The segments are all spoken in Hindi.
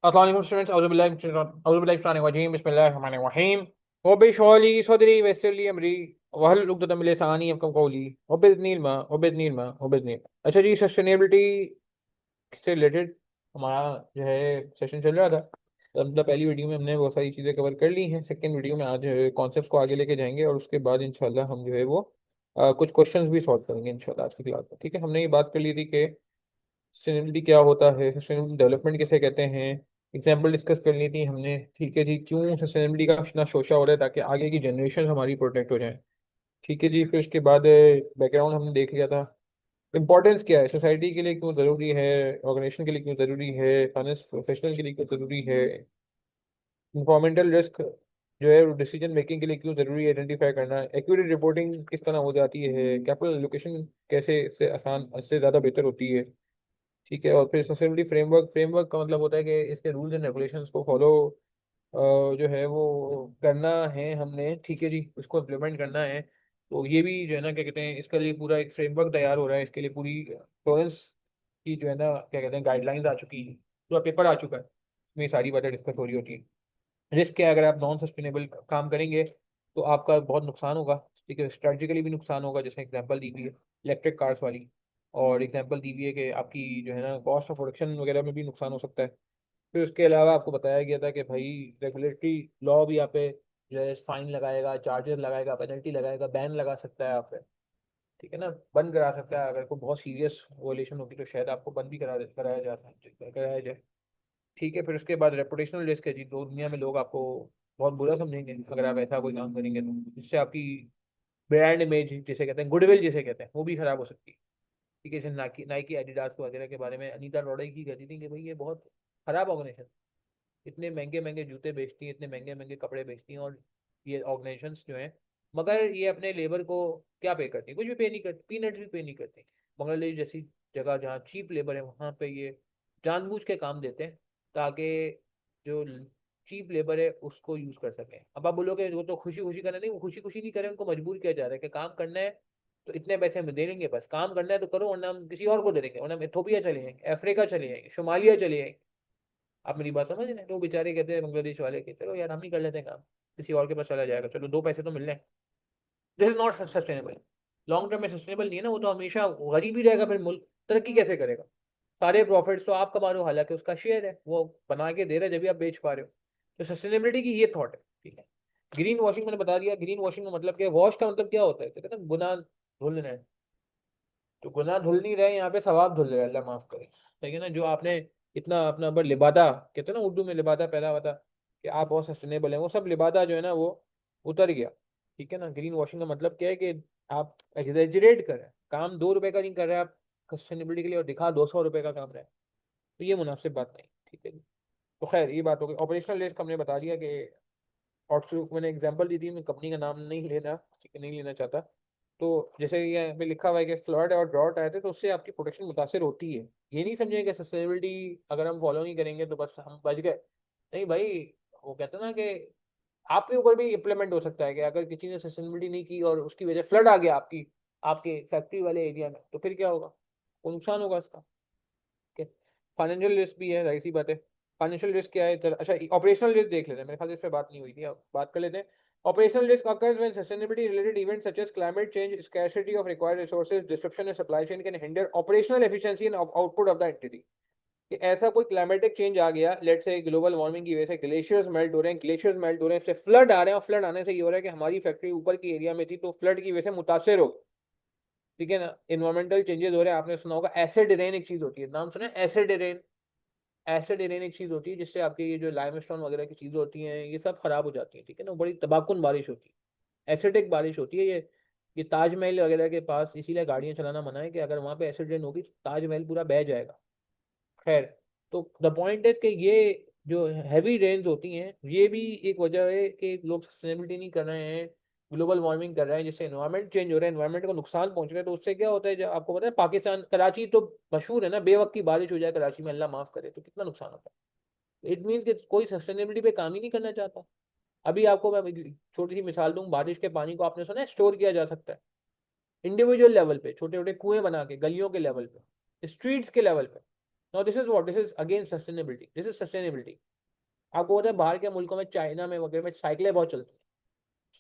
अस्सलाम वालेकुम स्टूडेंट्स औज़ुबिल्लाहि बिस्मिल्लाहिर्रहमानिर्रहीम वबिशरहली सदरी वयस्सिर अमरी वहल उक़दतम मिन लिसानी यफ़क़हू क़ौली वबिज़्निल्लाह। अच्छा जी, सस्टेनेबिलिटी से रिलेटेड हमारा जो है सेशन चल रहा था। तो मतलब पहली वीडियो में हमने बहुत सारी चीज़ें कवर कर ली हैं। सेकंड वीडियो में आज कॉन्सेप्ट्स को आगे लेके जाएंगे और उसके बाद इंशाल्लाह हम जो है वो कुछ क्वेश्चंस भी सॉल्व करेंगे इंशाल्लाह आज की क्लास में। ठीक है, हमने ये बात कर ली थी कि सस्टेनेबिलिटी क्या होता है, सस्टेनेबल डेवलपमेंट किसे कहते हैं, एग्जाम्पल डिस्कस कर ली थी हमने। ठीक है जी, क्यों सस्टेनेबिलिटी का इतना शोशा हो रहा है, ताकि आगे की जनरेशन हमारी प्रोटेक्ट हो जाए। ठीक है जी, फिर उसके बाद बैकग्राउंड हमने देख लिया था। इंपॉर्टेंस क्या है, सोसाइटी के लिए क्यों ज़रूरी है, ऑर्गेनाइजेशन के लिए क्यों ज़रूरी है, फाइनेंस प्रोफेशनल के लिए क्यों ज़रूरी है, इन्वायरमेंटल रिस्क जो है डिसीजन मेकिंग के लिए क्यों ज़रूरी है आइडेंटिफाई करना, एक्यूरेट रिपोर्टिंग किस तरह हो जाती है, कैपिटल एलोकेशन कैसे इससे आसान इससे ज़्यादा बेहतर होती है। ठीक है, और फिर सस्टेनेबिलिटी फ्रेमवर्क, फ्रेमवर्क का मतलब होता है कि इसके रूल्स एंड रेगुलेशंस को फॉलो जो है वो करना है हमने। ठीक है जी, उसको इम्प्लीमेंट करना है। तो ये भी जो है ना क्या कहते हैं, इसके लिए पूरा एक फ्रेमवर्क तैयार हो रहा है। इसके लिए पूरी टॉरेंस की जो है ना क्या कहते हैं गाइडलाइंस आ चुकी है, पूरा पेपर आ चुका है, इसमें ये सारी बातें डिस्कस हो रही होती है। रिस्क क्या है, अगर आप नॉन सस्टेनेबल काम करेंगे तो आपका बहुत नुकसान होगा। ठीक है, स्ट्रेटजिकली भी नुकसान होगा, जैसे एग्जांपल दी हुई है इलेक्ट्रिक कार्स वाली, और एग्जांपल दी हुई है कि आपकी जो है ना कॉस्ट ऑफ प्रोडक्शन वगैरह में भी नुकसान हो सकता है। फिर उसके अलावा आपको बताया गया था कि भाई रेगुलेटरी लॉ भी यहाँ पे जो है फाइन लगाएगा, चार्जेस लगाएगा, पेनल्टी लगाएगा, बैन लगा सकता है आप पे। ठीक है ना, बंद करा सकता है, अगर कोई बहुत सीरियस वोलेशन होगी तो शायद आपको बंद भी कराया जाए। ठीक है, फिर उसके बाद रेपुटेशनल रिस्क है जी, दो दुनिया में लोग आपको बहुत बुरा समझेंगे अगर आप ऐसा कोई काम करेंगे, तो जिससे आपकी ब्रांड इमेज जिसे कहते हैं, गुडविल जिसे कहते हैं, वो भी खराब हो सकती है। ठीक है, जैसे नाइकी नाइकी एडिडास वगैरह के बारे में अनीता रॉय की कहती थी कि भाई ये बहुत खराब ऑर्गेनाइजेशन, इतने महंगे महंगे जूते बेचती हैं, इतने महंगे महंगे कपड़े बेचती हैं, और ये ऑर्गेनाइजेशंस जो हैं, मगर ये अपने लेबर को क्या पे करती हैं, कुछ भी पे नहीं करती, पीनट भी पे नहीं करती। बांग्लादेश जैसी जगह जहाँ चीप लेबर है वहाँ पे ये जानबूझ के काम देते हैं, ताकि जो चीप लेबर है उसको यूज कर सकें। अब आप बोलोगे वो तो खुशी खुशी करे, नहीं, वो खुशी खुशी नहीं करे, उनको मजबूर किया जा रहा है कि काम करना है तो इतने पैसे हम दे देंगे, बस काम करना है तो करो, वरना हम किसी और को दे देंगे, वरना हम इथोपिया चले जाएंगे, अफ्रीका चले जाएंगे, सोमालिया चले जाएंगे। आप मेरी बात समझ रहे हैं? तो वो बेचारे कहते हैं बांग्लादेश वाले के चलो यार हम ही कर लेते हैं काम, किसी और के पास चला जाएगा, चलो दो पैसे तो मिल रहे हैं। This is not sustainable, long term में सस्टेनेबल नहीं है ना, वो तो हमेशा गरीब ही रहेगा, फिर मुल्क तरक्की कैसे करेगा। सारे प्रॉफिट्स तो आप कमा रहे हो, हालांकि उसका शेयर है, वो बना के दे रहे हैं जब भी आप बेच पा रहे हो। तो सस्टेनेबिलिटी की ये थॉट है। ठीक है, ग्रीन वॉशिंग मैंने बता दिया, ग्रीन वॉशिंग का मतलब क्या है, वॉश का मतलब क्या होता है, तो कहते हैं गुनाह धुलना है। तो गुनाह धुल नहीं रहे यहाँ पे, सवाब धुल रहे हैं, अल्लाह माफ करे। ठीक है ना, जो आपने इतना अपना ऊपर लिबादा कहते हैं ना उर्दू में, लिबादा पैदा हुआ था कि आप बहुत सस्टेनेबल हैं, वो सब लिबादा जो है ना वो उतर गया। ठीक है ना, ग्रीन वॉशिंग का मतलब क्या है कि आप एग्जेजरेट कर रहे हैं, काम 2 रुपए का नहीं कर रहे हैं आप सस्टेनेबिलिटी के लिए, और दिखा 200 रुपए का काम रहे हैं, तो ये मुनासिब बात नहीं। ठीक है जी, तो खैर ये बात हो गई। ऑपरेशनल रिस्क हमने बता दिया कि आउटसोर्स, मैंने एग्जांपल दी थी, मैं कंपनी का नाम नहीं लेना, ठीक है, नहीं लेना चाहता। तो जैसे ये यहाँ पे लिखा हुआ है कि फ्लड और ड्रॉट आए थे तो उससे आपकी प्रोटेक्शन मुतासर होती है। ये नहीं समझे कि सस्टेनेबिलिटी अगर हम फॉलो नहीं करेंगे तो बस हम बच गए, नहीं भाई। वो कहते हैं ना कि आपके ऊपर भी इम्प्लीमेंट हो सकता है कि अगर किसी ने सस्टेनेबिलिटी नहीं की और उसकी वजह फ्लड आ गया आपकी आपके फैक्ट्री वाले एरिया में, तो फिर क्या होगा, वो नुकसान होगा इसका। फाइनेंशियल रिस्क भी है, जाहिर सी बात है। फाइनेंशियल रिस्क क्या है अच्छा, ऑपरेशनल रिस्क देख लेते हैं, मेरे ख्याल से इस पे बात नहीं हुई थी, अब बात कर लेते हैं। Operational risk occurs when sustainability related events such as climate change, scarcity of required resources, disruption in supply chain can hinder operational efficiency and output of the entity। कि ऐसा कोई क्लाइमेटिक चेंज आ गया, लेट से ग्लोबल वार्मिंग की वजह से ग्लेशियर्स मेल्ट हो रहे हैं, ग्लेशियर्स मेल्ट हो रहे हैं, इससे फ्लड आ रहे हैं, और फ्लड आने से ये हो रहा है कि हमारी फैक्ट्री ऊपर की एरिया में थी तो फ्लड की वजह से मुतासर हो। ठीक है ना, इन्वायरमेंटल चेंजेस हो रहे हैं, आपने सुना होगा एसिड रेन, एक चीज होती है, नाम सुना है एसिड रेन। एसिड रेन एक चीज होती है जिससे आपके ये जो लाइमस्टोन वगैरह की चीजें होती हैं ये सब खराब हो जाती हैं। ठीक है ना, बड़ी तबाहकुन बारिश होती है, एसिडिक बारिश होती है ये ताजमहल वगैरह के पास इसीलिए गाड़ियां चलाना मना है कि अगर वहां पे एसिड रेन होगी तो ताजमहल पूरा बह जाएगा। खैर, तो द पॉइंट इज कि ये जो हैवी रेन्स होती हैं ये भी एक वजह है कि लोग सस्टेनेबिलिटी नहीं कर रहे हैं, ग्लोबल वार्मिंग कर रहे हैं, जिससे एनवायरनमेंट चेंज हो रहा है, एनवायरनमेंट को नुकसान पहुंच रहा है। तो उससे क्या होता है, जब आपको पता है पाकिस्तान कराची तो मशहूर है ना, बेवक्त की बारिश हो जाए कराची में, अल्लाह माफ करे, तो कितना नुकसान होता है। इट मीन्स कि कोई सस्टेनेबिलिटी पे काम ही नहीं करना चाहता। अभी आपको मैं एक छोटी सी मिसाल दूं, बारिश के पानी को आपने सुना है स्टोर किया जा सकता है, इंडिविजुअल लेवल पे छोटे छोटे कुएं बना के, गलियों के लेवल पे, स्ट्रीट्स के लेवल पे, now this is what, this is again sustainability, this is sustainability. आपको पता है बाहर के मुल्कों में, चाइना में वगैरह में साइकिलें बहुत चलती हैं,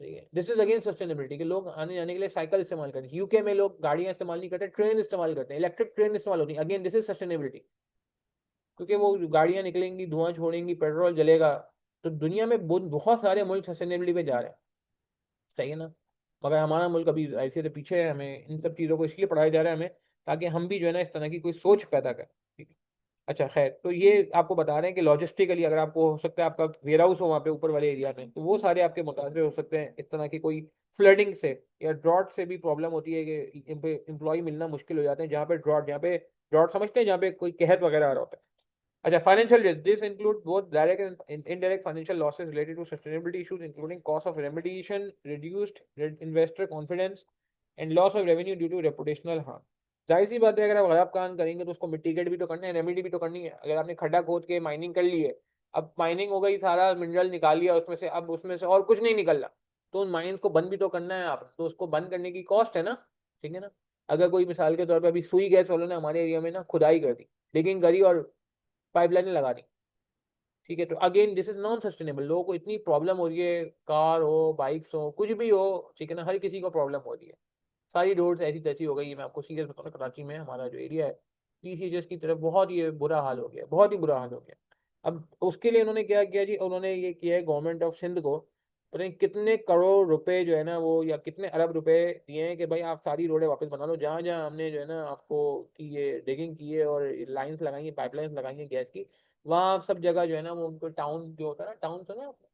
सही है, दिस इज अगेन सस्टेनेबिलिटी, कि लोग आने जाने के लिए साइकिल इस्तेमाल करते हैं। यूके में लोग गाड़ियां इस्तेमाल नहीं करते, ट्रेन इस्तेमाल करते हैं, इलेक्ट्रिक ट्रेन इस्तेमाल होती है, अगेन दिस इज सस्टेनेबिलिटी। क्योंकि वो गाड़ियां निकलेंगी, धुआं छोड़ेंगी, पेट्रोल जलेगा। तो दुनिया में बहुत सारे मुल्क सस्टेनेबिलिटी पे जा रहे हैं, सही है ना। मगर हमारा मुल्क अभी ऐसे तो पीछे है, हमें इन सब चीज़ों को इसलिए पढ़ाया जा रहा है हमें, ताकि हम भी जो है ना इस तरह की कोई सोच पैदा करें, ठीक है। अच्छा खैर, तो ये आपको बता रहे हैं कि लॉजिस्टिकली अगर आपको हो सकता है आपका वेयर हाउस हो वहाँ पे ऊपर वाले एरिया में, तो वो सारे आपके मुताबिक हो सकते हैं। इस तरह की कोई फ्लडिंग से या ड्रॉट से भी प्रॉब्लम होती है कि एम्प्लॉय मिलना मुश्किल हो जाते हैं, जहाँ पे ड्रॉट, जहाँ पे ड्रॉट समझते हैं, जहाँ पे कोई कहत वगैरह आ रहा होता है। अच्छा, financial risk. This include both direct and indirect financial losses related to sustainability issues, including cost of remediation, reduced investor confidence, and loss of revenue due to reputational harm. जाहिर सी बात है, अगर आप खराब काम करेंगे तो उसको मिटिगेट भी तो करना है, रेमेडी भी तो करनी है। अगर आपने खड्डा खोद के माइनिंग कर ली है, अब माइनिंग हो गई, सारा मिनरल निकाल लिया उसमें से, अब उसमें से और कुछ नहीं निकल रहा, तो उन माइंस को बंद भी तो करना है आप, तो उसको बंद करने की कॉस्ट है ना, ठीक है ना। अगर कोई मिसाल के तौर पर अभी सुई गैस वालों ने हमारे एरिया में ना खुदाई कर दी, डिगिंग करी और पाइपलाइनें लगा दी, ठीक है, तो again this is non sustainable. लोगों को इतनी प्रॉब्लम हो रही है, कार हो, बाइक्स हो, कुछ भी हो, ठीक है ना, हर किसी को प्रॉब्लम हो रही है। सारी रोड्स ऐसी तैसी हो गई है। मैं आपको सीरियस बताऊँ, कराची में हमारा जो एरिया है, टीसीएस की तरफ बहुत ही बुरा हाल हो गया, बहुत ही बुरा हाल हो गया। अब उसके लिए उन्होंने क्या किया जी, उन्होंने ये किया है गवर्नमेंट ऑफ सिंध को, पता नहीं कितने करोड़ रुपए जो है ना वो, या कितने अरब रुपए दिए हैं कि भाई आप सारी रोडें वापस बना लो, जहाँ जहाँ हमने जो है ना आपको की ये डिगिंग की है और लाइंस लगाई है, पाइपलाइंस लगाई है गैस की, वहाँ सब जगह जो है ना वो उनको टाउन जो होता है ना, टाउन सुना है आपने?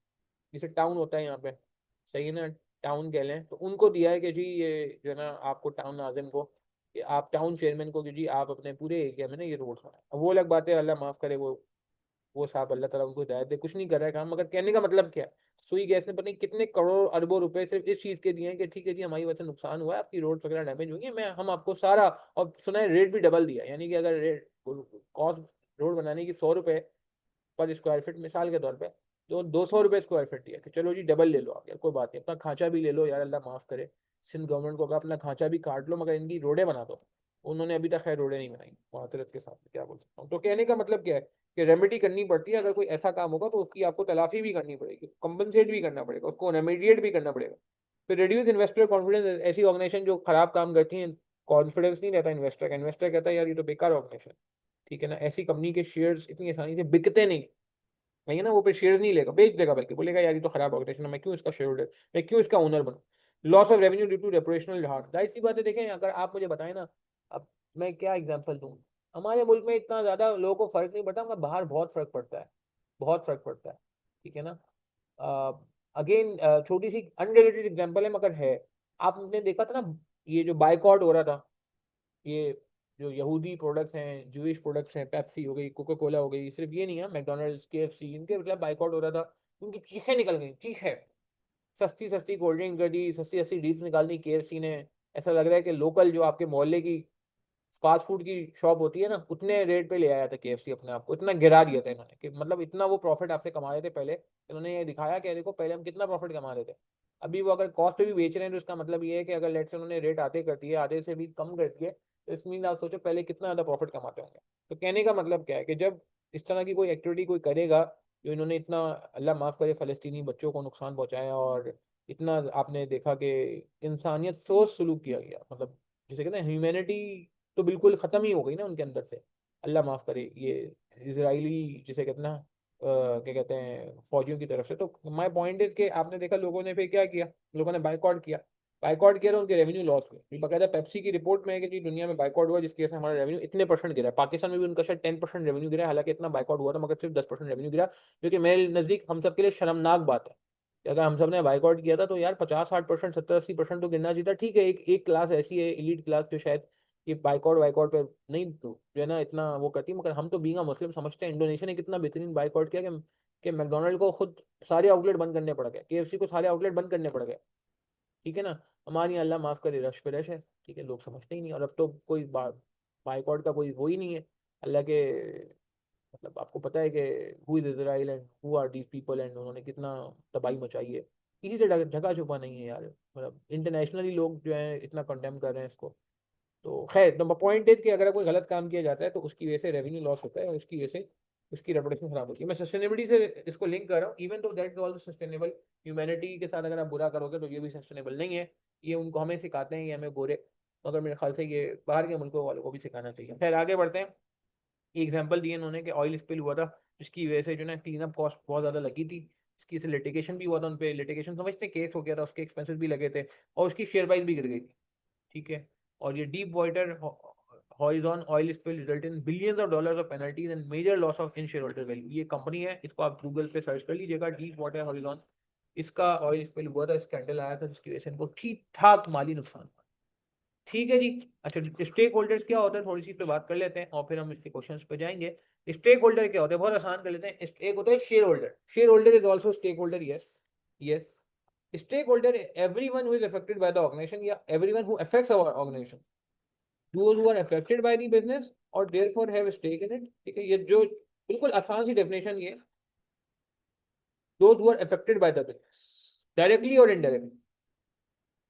जैसे टाउन होता है यहाँ पे, सही है ना, टाउन कह लें, तो उनको दिया है कि जी ये जो है ना आपको टाउन नाजिम को, कि आप टाउन चेयरमैन को, कि जी आप अपने पूरे एरिया में ना ये रोड बनाए। अब वो अलग बात है, अल्लाह माफ करे, वो साहब अल्लाह ताला उनको हिदायत दे, कुछ नहीं कर रहा है काम, मगर कहने का मतलब क्या है, सुई गैस ने पता नहीं कितने करोड़ अरबों रुपए सिर्फ इस चीज़ के दिए हैं कि ठीक है जी हमारी वजह से नुकसान हुआ है, आपकी रोड वगैरह डैमेज हुई है, मैं हम आपको सारा, और सुना है रेट भी डबल दिया, यानी कि अगर रेट कॉस्ट रोड बनाने की 100 रुपए पर स्क्वायर फीट मिसाल के तौर पे, तो 200 रुपये स्क्वायर फीट दिया कि चलो जी डबल ले लो आप यार, कोई बात नहीं, अपना खांचा भी ले लो यार, अल्लाह माफ करे। सिंध गवर्नमेंट को कहा अपना खांचा भी काट लो, मगर इनकी रोडें बना दो। उन्होंने अभी तक खैर रोडें नहीं बनाई, मातरत के साथ क्या बोल सकता हूँ। तो कहने का मतलब क्या है कि रेमेडी करनी पड़ती है, अगर कोई ऐसा काम होगा तो उसकी आपको तलाफी भी करनी पड़ेगी, कंपनसेट भी करना पड़ेगा, उसको रेमेडिएट भी करना पड़ेगा। फिर रिड्यूस इन्वेस्टर कॉन्फिडेंस, ऐसी ऑर्गेनाइजेशन जो खराब काम करती हैं, कॉन्फिडेंस नहीं रहता इन्वेस्टर का, इन्वेस्टर कहता है यार ये तो बेकार ऑर्गेनाइजेशन, ठीक है ना, ऐसी कंपनी के शेयर्स इतनी आसानी से बिकते नहीं, नहीं है ना, वो फिर शेयर्स नहीं लेगा, बेच देगा, बल्कि बोलेगा यार ये तो खराब ऑर्गेनाइजेशन है, मैं क्यों इसका शेयर होल्डर, मैं क्यों इसका ओनर बनूं। Loss of revenue due to reputational hurt, जाहिर सी बात है, देखें अगर आप मुझे बताएं ना, अब मैं क्या एग्जांपल दूं, हमारे मुल्क में इतना ज्यादा लोगों को फर्क नहीं पड़ता, मगर बाहर बहुत फर्क पड़ता है, बहुत फर्क पड़ता है, ठीक है ना। अगेन छोटी सी अनरिलेटेड एग्जांपल है मगर है, आपने देखा था ना ये जो बाइकआउट हो रहा था, ये जो यहूदी प्रोडक्ट्स हैं, जूइश प्रोडक्ट्स हैं, पेप्सी हो गई, कोका कोला हो गई, सिर्फ ये नहीं है, मैकडोनल्ड्स, केएफसी, इनके मतलब बाइकआउट हो रहा था, उनकी चीखें निकल गई, चीखें, सस्ती सस्ती कोल्ड ड्रिंक कर दी, सस्ती सस्ती डील्स निकाल दी केएफसी ने। ऐसा लग रहा है कि लोकल जो आपके मोहल्ले की फास्ट फूड की शॉप होती है ना, उतने रेट पे ले आया था केएफसी, अपने आप को इतना गिरा दिया था इन्होंने, कि मतलब इतना वो प्रॉफिट आपसे कमा रहे थे पहले, इन्होंने ये दिखाया कि देखो पहले हम कितना प्रॉफिट कमा रहे थे। अभी वो अगर कॉस्ट पे भी बेच रहे हैं तो इसका मतलब ये है कि अगर लेट से उन्होंने रेट आधे कर दिए, आधे से भी कम कर दिए, तो इस मीन आप सोचो पहले कितना ज़्यादा प्रॉफिट कमाते होंगे। तो कहने का मतलब क्या है कि जब इस तरह की कोई एक्टिविटी कोई करेगा, जो इन्होंने इतना, अल्लाह माफ़ करे, फ़लस्तीनी बच्चों को नुकसान पहुंचाया, और इतना आपने देखा कि इंसानियत सोच सलूक किया गया, मतलब जिसे कहते हैं ह्यूमैनिटी, तो बिल्कुल ख़त्म ही हो गई ना उनके अंदर से, अल्लाह माफ़ करे। ये इसराइली जिसे कहते हैं ना, क्या कहते हैं, फौजियों की तरफ से। तो माय पॉइंट इज कि आपने देखा लोगों ने फिर क्या किया, लोगों ने बाइकआउट किया, बाइकआउट किया तो उनके रेवेन्यू लॉस हुए। बाकायदा पेप्सी की रिपोर्ट में है कि जी दुनिया में बाइकआउट हुआ जिसकी वजह से हमारा रेवेन्यू इतने परसेंट गिरा है। पाकिस्तान में भी उनका शायद 10% रेवेन्यू गिरा है, हालांकि इतना बाइकआउट हुआ था मगर सिर्फ 10% रेवेन्यू गिरा, जो कि मेरे नज़दीक हम सबके लिए शर्मनाक बात है कि अगर हम सब ने बाइकआउट किया था तो यार 50-60%, 70-80% तो गिरना चाहिए था। ठीक है, एक क्लास ऐसी है, एलीट क्लास, जो शायद ये बाइकआउट वाइकआउट पे नहीं जो है ना इतना वो करती, मगर हम तो बीइंग अ मुस्लिम समझते हैं इंडोनेशिया ने कितना बेहतरीन बाइकआउट किया कि मैकडोनल्ड को खुद सारे आउटलेट बंद करने पड़ गए, केएफसी को सारे आउटलेट बंद करने पड़ गए, ठीक है ना। हमारी अल्लाह माफ़ करे रश पे रश है, ठीक है, लोग समझते ही नहीं, और अब तो कोई बाइकआउट का कोई वो ही नहीं है, अल्लाह के, मतलब आपको पता है कि who is Israel and who are these people, and उन्होंने कितना तबाही मचाई है, किसी से जगह छुपा नहीं है यार, मतलब इंटरनेशनली लोग जो है इतना कंडेम कर रहे हैं इसको। तो खैर, नंबर पॉइंट इज कि अगर कोई गलत काम किया जाता है तो उसकी वजह से रेवेन्यू लॉस होता है और उसकी वजह से उसकी रेपुटेशन खराब होती है। मैं सस्टेनेबिलिटी से इसको लिंक कर रहा हूँ, इवन तो that is also sustainable. Humanity के साथ अगर आप बुरा करोगे तो ये भी सस्टेनेबल नहीं है। ये उनको हमें सिखाते हैं, ये हमें गोरे, मगर मेरे ख्याल से ये बाहर के मुल्कों वालों को भी सिखाना चाहिए। खैर आगे बढ़ते हैं। एग्जाम्पल दिए उन्होंने कि ऑयल स्पिल हुआ था, जिसकी वजह से जो है क्लीन अप कॉस्ट बहुत ज़्यादा लगी थी। इसकी से लिटिगेशन भी हुआ था, उन पे लिटिगेशन समझते केस हो गया था, उसके एक्सपेंसेस भी लगे थे और उसकी शेयर प्राइस भी गिर गई थी। ठीक है। और ये deep water horizon oil spill result in billions of dollars of penalties and major loss of in share holder value. ये कंपनी है, इसको आप गूगल पे सर्च कर लीजिएगा, डीप वाटर हॉरिजॉन। इसका ऑयल स्पिल हुआ था, स्कैंडल आया था, जिसकी वजह से इनको ठीक ठाक माली नुकसान हुआ। ठीक है जी। अच्छा, स्टेक होल्डर्स क्या होता है, थोड़ी सी इस पे बात कर लेते हैं और फिर हम इसके क्वेश्चंस पे जाएंगे। स्टेक होल्डर क्या होता है, बहुत आसान कर लेते हैं। एक होता है shareholder. Shareholder is also stake holder, yes. Yes. Stakeholder everyone who is affected by the organisation या everyone who affects our organisation, those who are affected by the business और therefore have a stake in it। ठीक है, ये जो बिल्कुल आसान सी डेफिनेशन ये, those who are affected by the business directly और indirectly।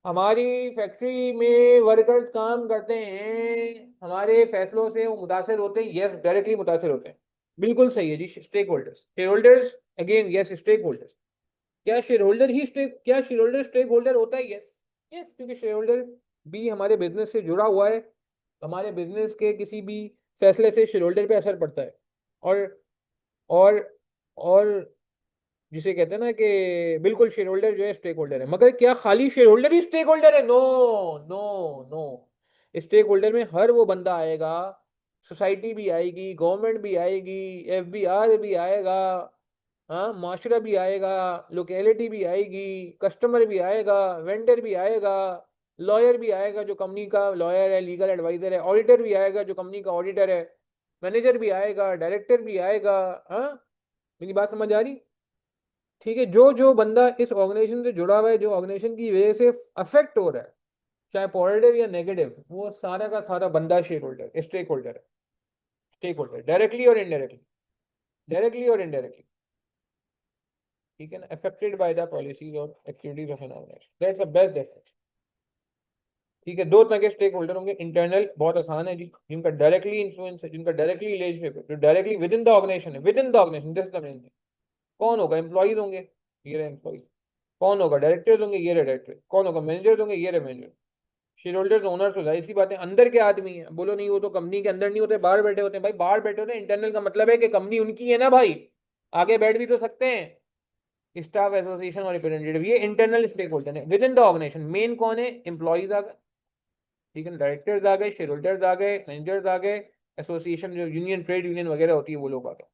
हमारी फैक्ट्री में वर्कर्स काम करते हैं, हमारे फैसलों से वो मुतासर होते हैं, यस डायरेक्टली मुतासर होते हैं। बिल्कुल सही है जी। Stakeholders, shareholders, again yes stakeholders. क्या शेयर होल्डर स्टेक होल्डर होता है, यस। यस, क्योंकि शेयर होल्डर भी हमारे बिजनेस से जुड़ा हुआ है। हमारे बिजनेस के किसी भी फैसले से शेयर होल्डर पे असर पड़ता है। और और और जिसे कहते हैं ना कि बिल्कुल शेयर होल्डर जो है स्टेक होल्डर है, मगर क्या खाली शेयर होल्डर ही स्टेक होल्डर है? No, no, no. Stake holder में हर वो बंदा आएगा, सोसाइटी भी आएगी, गवर्नमेंट भी आएगी, एफबीआर भी आएगा, हाँ माशरा भी आएगा, लोकेलिटी भी आएगी, कस्टमर भी आएगा, वेंडर भी आएगा, लॉयर भी आएगा जो कंपनी का लॉयर है, लीगल एडवाइजर है, ऑडिटर भी आएगा जो कंपनी का ऑडिटर है, मैनेजर भी आएगा, डायरेक्टर भी आएगा। हाँ, मेरी बात समझ आ रही? ठीक है, जो जो बंदा इस ऑर्गेनाइजेशन से जुड़ा हुआ है, जो ऑर्गेनाइजेशन की वजह से अफेक्ट हो रहा है, चाहे पॉजिटिव या नेगेटिव, वो सारा का सारा बंदा शेयर होल्डर स्टेक होल्डर है। स्टेक होल्डर डायरेक्टली और इनडायरेक्टली, डायरेक्टली और इनडायरेक्टली। ठीक है ना, अफेक्टेड बाय द पॉलिसीज और activities of an organization, that's the best definition. ठीक है, दो तरह के स्टेक होल्डर होंगे। इंटरनल बहुत आसान है जी, जिनका डायरेक्टली इन्फ्लुएंस है, जिनका डायरेक्टली रिलेशनशिप है, जो directly within the organization है, within the organization, this is the main thing. कौन होगा? एम्प्लॉइज होंगे, ये रहे एम्प्लॉइज। कौन होगा? डायरेक्टर्स होंगे, ये रहे डायरेक्टर। कौन होगा? मैनेजर्स होंगे, ये रहे मैनेजर। शेयर होल्डर्स, ओनर्स, हो जाए इसी बात है। अंदर के आदमी है, बोलो नहीं वो तो कंपनी के अंदर नहीं होते, बाहर बैठे होते हैं। भाई बाहर बैठे होते हैं, इंटरनल का मतलब है कि कंपनी उनकी है ना भाई, आगे बैठ भी तो सकते हैं। स्टाफ एसोसिएशन और रिप्रेजेंटेटिव, ये इंटरनल स्टेक होल्डर है within the organization. Main कौन है? एम्प्लॉइज आ गए, ठीक है, डायरेक्टर्स आ गए, शेयर होल्डर्स आ गए, मैनेजर्स आ गए, एसोसिएशन जो यूनियन, ट्रेड यूनियन वगैरह होती है वो लोग आ गए।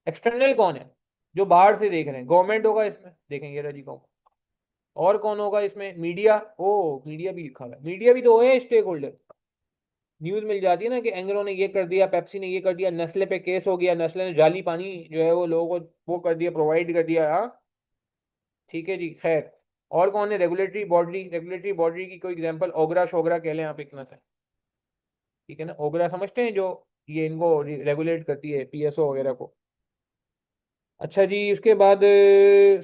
एक्सटर्नल कौन है? जो बाहर से देख रहे हैं, गवर्नमेंट होगा इसमें, देखेंगे रजी कौन। और कौन होगा इसमें? मीडिया। ओ, मीडिया भी लिखा हुआ है, मीडिया भी तो है स्टेक होल्डर। न्यूज मिल जाती है ना कि एंग्रो ने ये कर दिया, पेप्सी ने ये कर दिया, नेस्ले पे केस हो गया, नेस्ले ने जाली पानी जो है वो लोगों को वो कर दिया, प्रोवाइड कर दिया। हाँ, ठीक है जी। खैर, और कौन है? Regulatory body. रेगुलेटरी बॉडी की कोई एग्जांपल, ओगरा शोगरा कह लें आप एक से। ठीक है ना, ओगरा समझते हैं, जो ये इनको रेगुलेट करती है, पीएसओ वगैरह को। अच्छा जी, उसके बाद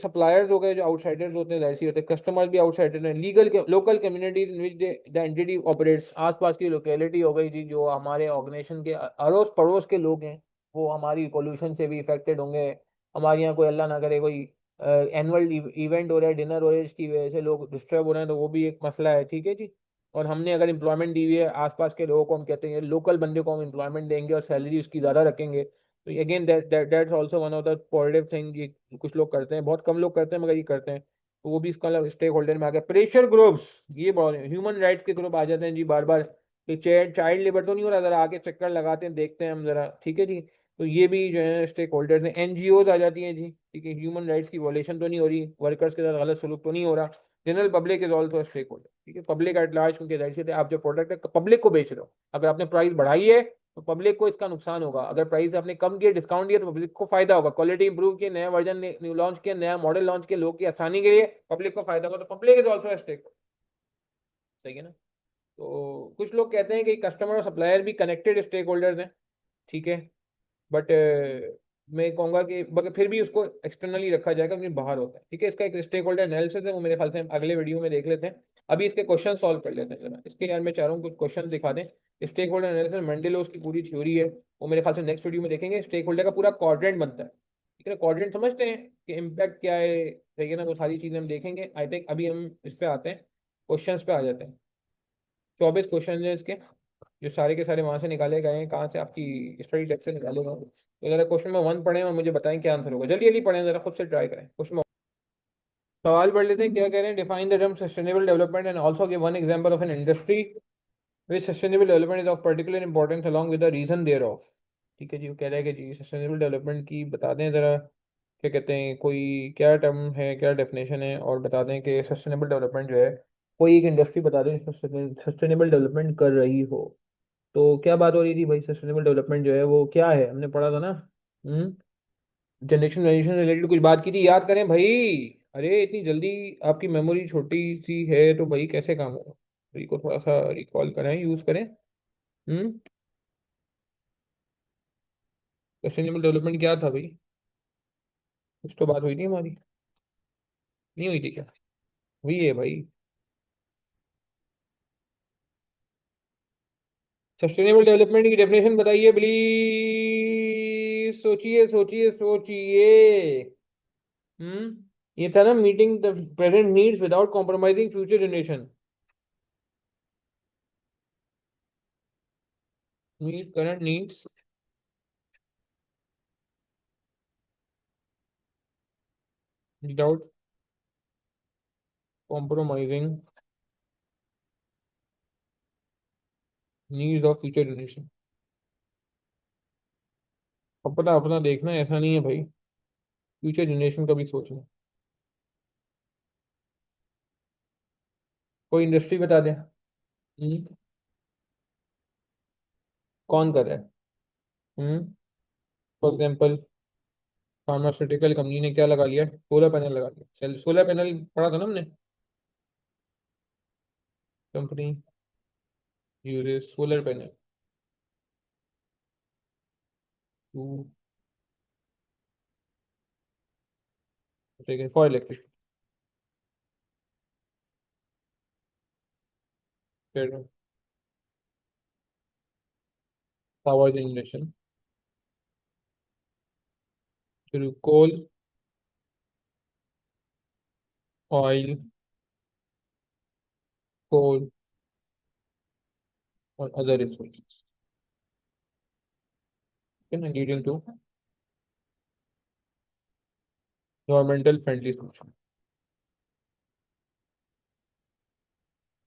सप्लायर्स हो गए, जो आउटसाइडर्स होते हैं, जाहिर सी होते हैं। कस्टमर्स भी आउटसाइडर हैं। Legal local communities in which the entity operates, आसपास की लोकेलिटी हो गई जी, जो हमारे ऑर्गेनाइजेशन के अड़ोस पड़ोस के लोग हैं, वो हमारी पोल्यूशन से भी इफेक्टेड होंगे। हमारे यहाँ कोई अल्लाह ना करे कोई एनुअल इवेंट हो रहा है, डिनर हो रहा है, इसकी वजह से लोग डिस्टर्ब हो रहे हैं, तो वो भी एक मसला है। ठीक है जी। और हमने अगर एम्प्लॉयमेंट दी हुई है आसपास के लोगों को, हम कहते हैं लोकल बंदे को हम एम्प्लॉयमेंट देंगे और सैलरी उसकी ज़्यादा रखेंगे, तो again that's also one of the positive thing. ये कुछ लोग करते हैं, बहुत कम लोग करते हैं मगर ये करते हैं, तो वो भी इसका स्टेक होल्डर में आ गया। प्रेशर ग्रुप्स, ये बहुत ह्यूमन राइट्स के ग्रुप आ जाते हैं जी बार बार, कि चाइल्ड लेबर तो नहीं हो रहा, जरा आके चक्कर लगाते हैं, देखते हैं हम जरा। ठीक है जी। तो ये भी जो है स्टेक होल्डर्स हैं। एनजीओज आ जाती हैं जी, ठीक है, ह्यूमन राइट्स की वॉलेशन तो नहीं हो रही, वर्कर्स के साथ गलत सलूक तो नहीं हो रहा। General public is also stake holder, ठीक है, पब्लिक एट लार्ज, क्योंकि जाहिर सी बात है, आप जो प्रोडक्ट है पब्लिक को बेच रहे हो, अगर आपने प्राइस बढ़ाई है तो पब्लिक को इसका नुकसान होगा, अगर प्राइस आपने कम किया, डिस्काउंट दिया, तो पब्लिक को फायदा होगा। क्वालिटी इंप्रूव किया, नया वर्जन न्यू लॉन्च किया, नया मॉडल लॉन्च किया, लोग की आसानी के लिए, पब्लिक को फायदा होगा, तो पब्लिक इज ऑल्सो स्टेक। सही है ना। तो कुछ लोग कहते हैं कि कस्टमर और सप्लायर भी कनेक्टेड स्टेक होल्डर्स हैं, ठीक है, बट मैं कहूंगा कि मगर फिर भी उसको एक्सटर्नली रखा जाएगा क्योंकि बाहर होता है। ठीक है, इसका एक स्टेक होल्डर एनालिसिस है, वो मेरे ख्याल से हम अगले वीडियो में देख लेते हैं। अभी इसके क्वेश्चन सॉल्व कर लेते हैं जरा। इसके यार मैं चाह रहा हूँ कुछ क्वेश्चन दिखा दें। स्टेक होल्डर एनालिसिस मंडेलोस की पूरी थ्योरी है, वो मेरे ख्याल से नेक्स्ट वीडियो में देखेंगे। स्टेक होल्डर का पूरा क्वाड्रेंट बनता है, ठीक है, क्वाड्रेंट समझते हैं कि इम्पैक्ट क्या है, ठीक है ना, वो सारी चीजें हम देखेंगे। आई थिंक अभी हम इस पे आते हैं, क्वेश्चंस पे आ जाते हैं। 24 क्वेश्चन है इसके, जो सारे के सारे वहां से निकाले गए हैं, कहाँ से, आपकी स्टडी टेक्स्ट से निकाले गए हैं। तो जरा क्वेश्चन में 1 पढ़ें और मुझे बताएं क्या आंसर होगा। जल्दी जल्दी पढ़ें, जरा खुद से ट्राई करें। क्वेश्चन सवाल पढ़ लेते हैं। क्या कह रहे हैं? Define the term sustainable development and also give one example of an industry which sustainable development is of particular importance along with the region thereof. ठीक है जी, वो कह रहा है कि जी सस्टेनेबल डेवलपमेंट की बता दें जरा, क्या कहते हैं, कोई क्या टर्म है, क्या डेफिनेशन है, और बता दें कि सस्टेनेबल डेवलपमेंट जो है, कोई एक इंडस्ट्री बता दें सस्टेनेबल डेवलपमेंट कर रही हो। तो क्या बात हो रही थी भाई? सस्टेनेबल डेवलपमेंट जो है वो क्या है, हमने पढ़ा था ना। जनरेशन जनरेशन रिलेटेड कुछ बात की थी, याद करें भाई। अरे इतनी जल्दी आपकी मेमोरी छोटी सी है तो भाई कैसे काम होगा? भाई को थोड़ा सा रिकॉल करें, यूज करें। हम्म सस्टेनेबल डेवलपमेंट क्या था भाई? कुछ तो बात हुई थी हमारी, नहीं हुई थी क्या? हुई है भाई। सस्टेनेबल डेवलपमेंट की डेफिनेशन बताइए प्लीज, सोचिए सोचिए सोचिए। ये था ना, meeting the present needs without compromising future generation. Meet current needs without compromising needs of future generation. अपना अपना देखना है, ऐसा नहीं है भाई, फ्यूचर जनरेशन का भी सोचना। कोई इंडस्ट्री बता दे। कौन कर रहा है? फॉर एग्जाम्पल, फार्मास्यूटिकल कंपनी ने क्या लगा लिया? सोलर पैनल लगा लिया। चल, सोलर पैनल पढ़ा था ना हमने। Company uses solar panel too, ठीक है, for electric power generation through coal, oil, coal और other resources, leading to governmental friendly solution.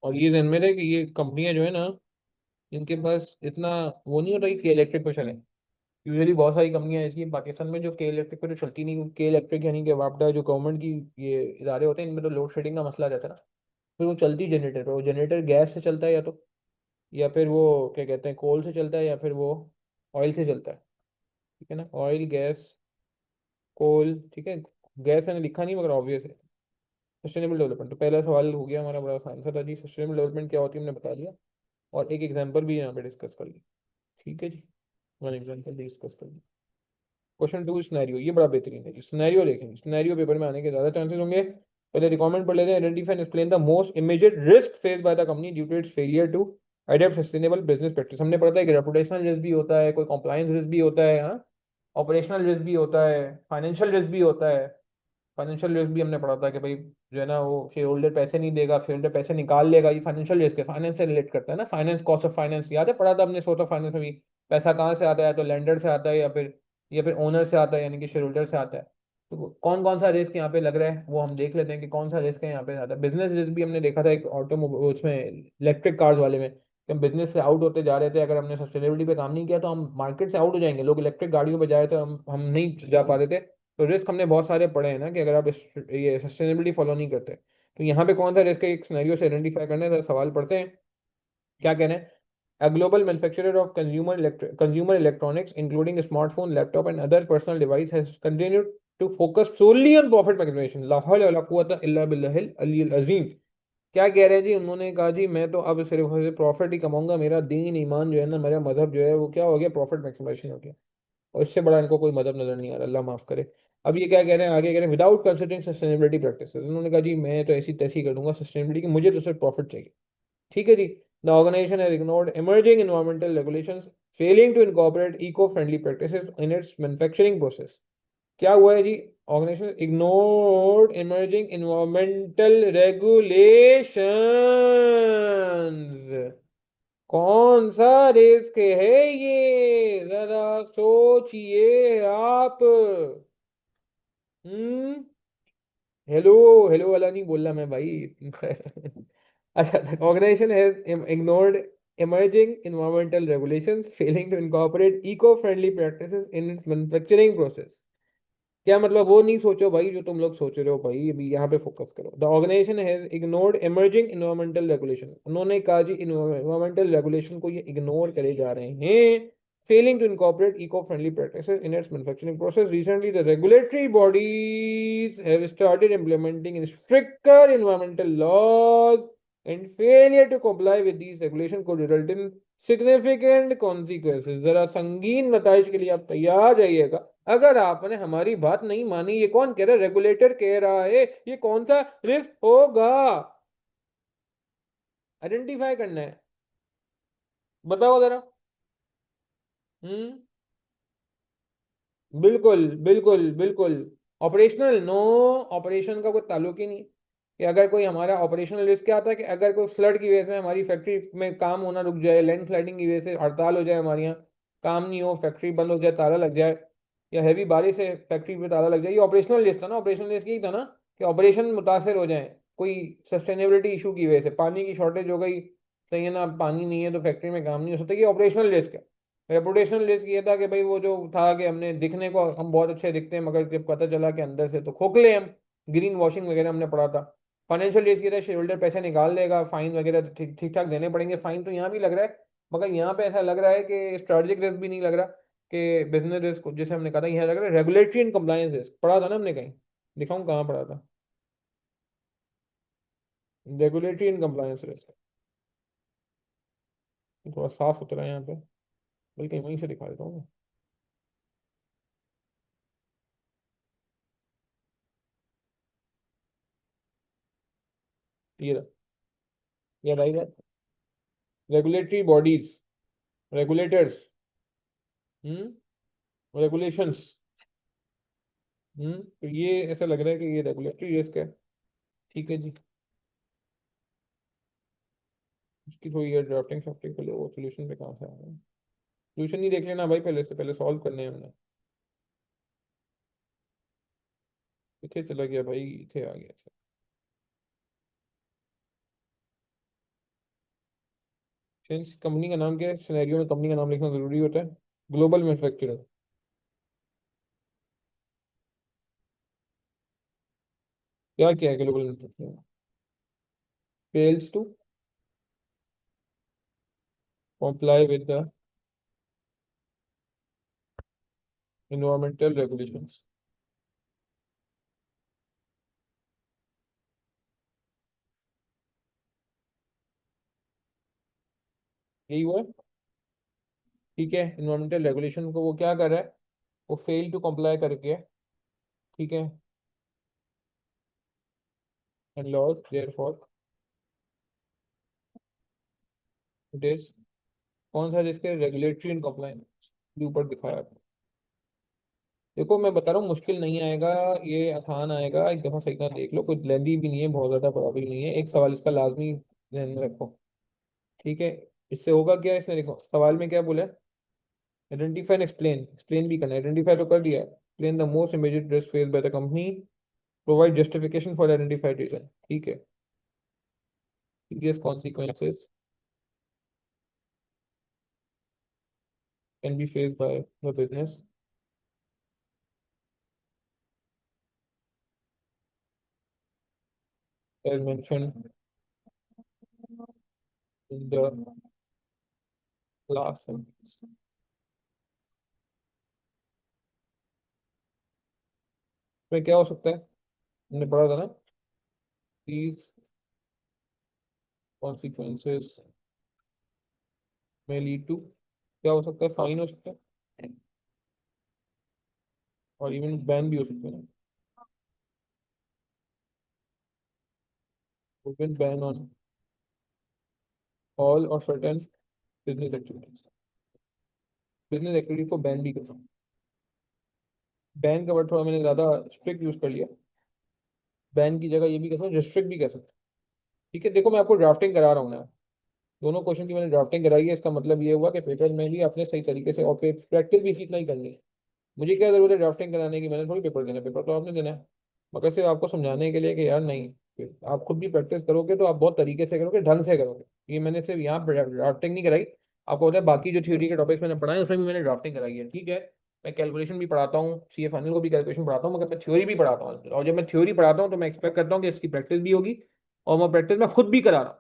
और ये ध्यान में रहे कि ये कंपनियां जो है ना, इनके पास इतना वो नहीं होता कि के इलेक्ट्रिक पे चले। यूजुअली बहुत सारी कंपनियां ऐसी हैं पाकिस्तान में जो के इलेक्ट्रिक पे तो चलती नहीं। के इलेक्ट्रिक यानी कि वापडा, जो गवर्नमेंट की ये इदारे होते हैं, इनमें तो लोड शेडिंग का मसला रहता है ना। फिर वो चलती जनरेटर पर, वो जनरेटर गैस से चलता है या फिर वो क्या कहते हैं, कोल से चलता है, या फिर वो ऑयल से चलता है। ठीक है ना, ऑयल, गैस, कोल, ठीक है। गैस मैंने लिखा नहीं मगर ऑब्वियस है। सस्टेनेबल डेवलपमेंट, तो पहला सवाल हो गया हमारा, बड़ा आसान सा था जी। सस्टेनेबल डेवलपमेंट क्या होती है हमने बता दिया, और एक एग्जांपल भी यहाँ पे डिस्कस कर लिया। ठीक है जी, वन एग्जांपल डिस्कस कर लिया। क्वेश्चन 2 सिनेरियो, ये बड़ा बेहतरीन है। सिनेरियो देखेंगे, सिनेरियो पेपर में आने के ज्यादा चांसेस होंगे। पहले रिकॉर्डमेंट पढ़ लेते हैं। Identify and explain the most immediate risk face by the company due to its failure to adopt sustainable business practice. हमने पढ़ा था कि रेपुटेशनल रिस्क भी होता है, कोई कंप्लायंस रिस्क भी होता है, हाँ, ऑपरेशनल रिस्क भी होता है, फाइनेंशियल रिस्क भी होता है। फाइनेंशियल रिस्क भी हमने पढ़ा था कि भाई जो है ना, वो शेयर होल्डर पैसे नहीं देगा, शेयर होल्डर पैसे निकाल लेगा, ये फाइनेंशियल रिस्क है। फाइनेंस से रिलेट करता है ना, फाइनेंस, कॉस्ट ऑफ फाइनेंस, याद है पढ़ा था हमने सोर्स ऑफ फाइनेंस में भी। पैसा कहाँ से आता है? तो लेंडर से आता है, या फिर ओनर से आता है, यानी कि शेयर होल्डर से आता है। तो कौन कौन सा रिस्क यहाँ पे लग रहा है वो हम देख लेते हैं कि कौन सा रिस्क है यहाँ पे ज्यादा। बिजनेस रिस्क भी हमने देखा था एक ऑटोमोबाइल उसमें, इलेक्ट्रिक कार्स वाले में, कि हम बिजनेस से आउट होते जा रहे थे। अगर हमने सस्टेनेबिलिटी पे काम नहीं किया तो हम मार्केट से आउट हो जाएंगे। लोग इलेक्ट्रिक गाड़ियों पे जा रहे थे, हम नहीं जा पा रहे थे। तो रिस्क हमने बहुत सारे पढ़े हैं ना, कि अगर आप ये सस्टेनेबिलिटी फॉलो नहीं करते। तो यहाँ पे कौन सा रिस्क है, एक सिनेरियो से आइडेंटिफाई करना है। तो सवाल पढ़ते हैं, क्या कह रहे हैं? A global manufacturer of consumer electronics, including smartphone, laptop, and other personal device, has continued to focus solely on profit maximization. La hawla wala quwwata illa billahil aliyyil azim। क्या कह रहे हैं जी? उन्होंने कहा जी मैं तो अब सिर्फ प्रॉफिट ही कमाऊंगा, मेरा दीन ईमान जो है ना, मेरा मजहब जो है वो क्या हो गया, प्रॉफिट मैक्सिमाइजेशन हो गया। और इससे बड़ा इनको कोई मतलब नजर नहीं आ रहा, अल्लाह माफ करे। अब ये क्या कह रहे हैं, आगे कह रहे हैं विदाउट कंसिडरिंग सस्टेनेबिलिटी प्रैक्टिसेस, उन्होंने कहा जी मैं तो ऐसी तैसी कर दूंगा सस्टेनेबिलिटी की, मुझे तो सिर्फ प्रॉफिट चाहिए। ठीक है जी। The organisation has ignored emerging environmental regulations, failing to incorporate eco friendly practices in its manufacturing process. क्या हुआ है जी? Organisation ignored emerging environmental regulations. कौन सा रिस्क है ये, जरा सोचिए आप। हम्म। हेलो, हेलो वाला नहीं बोल रहा मैं भाई। अच्छा, the organization has ignored emerging environmental regulations, failing to incorporate eco-friendly practices in its manufacturing process। क्या मतलब? वो नहीं सोचो भाई जो तुम लोग सोच रहे हो भाई, अभी यहाँ पे फोकस करो। The organisation has ignored emerging environmental regulation, उन्होंने कहा जी इन्वायरमेंटल रेगुलेशन को ये इग्नोर करे जा रहे हैं। Failing to incorporate eco friendly practices in its manufacturing process, recently the regulatory bodies have started implementing stricter environmental laws and failure to comply with these regulations could result in significant consequences। जरा संगीन नताइज के लिए आप तैयार रहिएगा अगर आपने हमारी बात नहीं मानी। ये कौन कह रहा है? रेगुलेटर कह रहा है। ये कौन सा रिस्क होगा? आइडेंटिफाई करना है, बताओ जरा। हम्म। बिल्कुल बिल्कुल बिल्कुल। ऑपरेशनल नो, ऑपरेशन का कोई ताल्लुक ही नहीं। कि अगर कोई हमारा ऑपरेशनल रिस्क क्या आता है कि अगर कोई फ्लड की वजह से हमारी फैक्ट्री में काम होना रुक जाए, लैंड स्लाइडिंग की वजह से हड़ताल हो जाए, हमारे यहाँ काम नहीं हो, फैक्ट्री बंद हो जाए, ताला लग जाए, या हैवी बारिश से फैक्ट्री पे ताला लग जाए, ये ऑपरेशनल रिस्क था ना। ऑपरेशनल रिस्क यही था ना कि ऑपरेशन मुतासर हो जाए कोई सस्टेनेबिलिटी इशू की वजह से, पानी की शॉर्टेज हो गई, सही है ना, पानी नहीं है तो फैक्ट्री में काम नहीं हो सकता, ये ऑपरेशनल रिस्क है। रेपुटेशनल रिस्क ये था कि भाई वो जो था कि हमने दिखने को हम बहुत अच्छे दिखते हैं मगर जब पता चला कि अंदर से तो खोखले हम, ग्रीन वॉशिंग वगैरह हमने पढ़ा था। फाइनेंशियल रिस्क ये था शेयर होल्डर पैसे निकाल देगा, फाइन वगैरह तो ठीक ठीक ठाक देने पड़ेंगे, फाइन तो यहाँ भी लग रहा है, मगर यहाँ पे ऐसा लग रहा है कि स्ट्रेटेजिक रिस्क भी नहीं लग रहा, कि बिजनेस रिस्क जैसे हमने कहा था यहाँ लग रहा है रेगुलेटरी एंड कंप्लायंस रिस्क, पढ़ा था ना हमने कहीं, दिखाऊं कहाँ पढ़ा था? Regulatory and compliance risk. थोड़ा साफ सुथरा है यहाँ पे, बल्कि वहीं से दिखा देता हूँ। ये याद आई बात। रेगुलेटरी बॉडीज, रेगुलेटर्स, हम्म, रेगुलेशंस। तो ये ऐसा लग रहा है कि ये रेगुलेटरी रिस्क है। ठीक है जी। इसकी थोड़ी ये ड्राफ्टिंग शॉफ्टिंग कर लो, वो सोल्यूशन पे कहाँ से आ रहा है? सोल्यूशन ही देख लेना भाई, पहले से पहले सॉल्व करने हैं हमने। इथे चला गया भाई, इथे आ गया। सेंस कंपनी का नाम क्या है? सिनेरियो में कंपनी का नाम लिखना जरूरी होता है। Global manufacturer. क्या है global manufacturer? Fails to comply with the environmental regulations। यही हुआ है। ठीक है, इन्वायरमेंटल रेगुलेशन को वो क्या कर रहा है? वो फेल टू कंप्लाई करके, ठीक है, and laws therefore it is, कौन सा जिसके रेगुलेटरी एंड कंप्लायंस के ऊपर दिखाया था। देखो मैं बता रहा हूँ मुश्किल नहीं आएगा, ये आसान आएगा, एक दफा सही तरह देख लो, कोई लेंदी भी नहीं है, बहुत ज्यादा बड़ा भी नहीं है। एक सवाल इसका लाजमी ध्यान में रखो। ठीक है। इससे होगा क्या, इसमें देखो सवाल में क्या बोला है? आइडेंटिफाई एंड एक्सप्लेन, एक्सप्लेन भी करना है, आइडेंटिफाई तो कर दिया, explain the most immediate risk face by the company, provide justification for identified reason. ठीक है। Serious consequences can be face by the business as mentioned in the last sentence। इसमें क्या हो सकता है? हमने पढ़ा था ना, these consequences may lead to, क्या हो सकता है? फाइन हो सकता है। और इवन बैन भी हो सकते हैं। ओपन बैन ऑन ऑल और certain business activities, business activity को बैन भी कर सकते हैं। बैन का वर्ड थोड़ा मैंने ज़्यादा स्ट्रिक्ट यूज़ कर लिया। बैन की जगह ये भी कह सकते हैं, रिस्ट्रिक्ट भी कह सकते हैं। ठीक है, देखो मैं आपको ड्राफ्टिंग करा रहा हूँ ना, दोनों क्वेश्चन की मैंने ड्राफ्टिंग कराई है, इसका मतलब ये हुआ कि पेपर में भी आपने सही तरीके से और प्रैक्टिस भी इतना ही करनी है। मुझे क्या जरूरत है ड्राफ्टिंग कराने की, मैंने थोड़ी पेपर देना, पेपर तो आपने देना है। मगर सिर्फ आपको समझाने के लिए कि यार नहीं, आप खुद भी प्रैक्टिस करोगे तो आप बहुत तरीके से करोगे, ढंग से करोगे। ये मैंने सिर्फ यहाँ ड्राफ्टिंग नहीं कराई, आपको होता है बाकी जो थ्योरी के टॉपिक्स मैंने पढ़ाए उसमें भी मैंने ड्राफ्टिंग कराई है। ठीक है, मैं कैलकुलेशन भी पढ़ाता हूँ, सीए फाइनल को भी कैलकुलेशन पढ़ाता हूँ, मगर मैं थ्योरी भी पढ़ाता हूँ, और जब मैं थ्योरी पढ़ाता हूँ तो मैं एक्सपेक्ट करता हूँ कि इसकी प्रैक्टिस भी होगी, और मैं प्रैक्टिस में खुद भी करा रहा हूँ।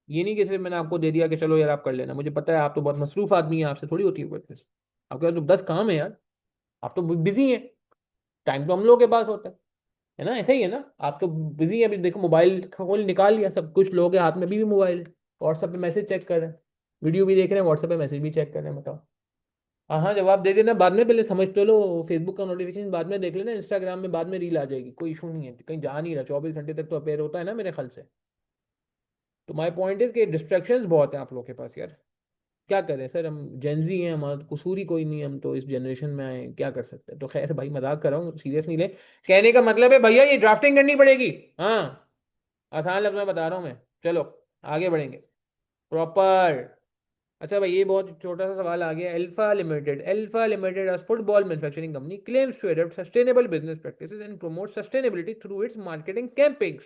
ये नहीं कि सिर्फ मैंने आपको दे दिया कि चलो यार आप कर लेना, मुझे पता है आप तो बहुत मसरूफ आदमी है, आपसे थोड़ी होती है प्रैक्टिस। आपके पास तो 10 काम है यार, आप तो बिजी हैं, टाइम तो हम लोगों के पास होता है ना, ऐसा ही है ना। आप तो बिजी है, अभी देखो मोबाइल खोल निकाल लिया, सब कुछ लोगों के हाथ में भी मोबाइल है, व्हाट्सएप पे मैसेज चेक कर रहे हैं, वीडियो भी देख रहे हैं, व्हाट्सएप पे मैसेज भी चेक कर रहे हैं, बताओ। हाँ हाँ, जवाब दे देना बाद में, पहले समझ तो लो, फेसबुक का नोटिफिकेशन बाद में देख लेना, इंस्टाग्राम में बाद में रील आ जाएगी, कोई इशू नहीं है, कहीं जा नहीं रहा, 24 घंटे तक तो अपेयर होता है ना मेरे ख्याल से। तो माई पॉइंट इज कि डिस्ट्रैक्शंस बहुत हैं आप लोगों के पास यार। क्या करें सर, हम जेंजी हैं, हमारा तो कसूर ही कोई नहीं है, हम तो इस जनरेशन में आए हैं, क्या कर सकते हैं। तो खैर भाई, मजाक कर रहा हूँ, सीरियस नहीं ले। कहने का मतलब है भैया ये ड्राफ्टिंग करनी पड़ेगी। हाँ, आसान लफ्ज़ में बता रहा हूँ मैं। चलो आगे बढ़ेंगे, प्रॉपर। अच्छा भाई, ये बहुत छोटा सा सवाल आ गया। Alpha limited as football manufacturing company claims to adopt sustainable business practices and promote sustainability through its marketing campaigns।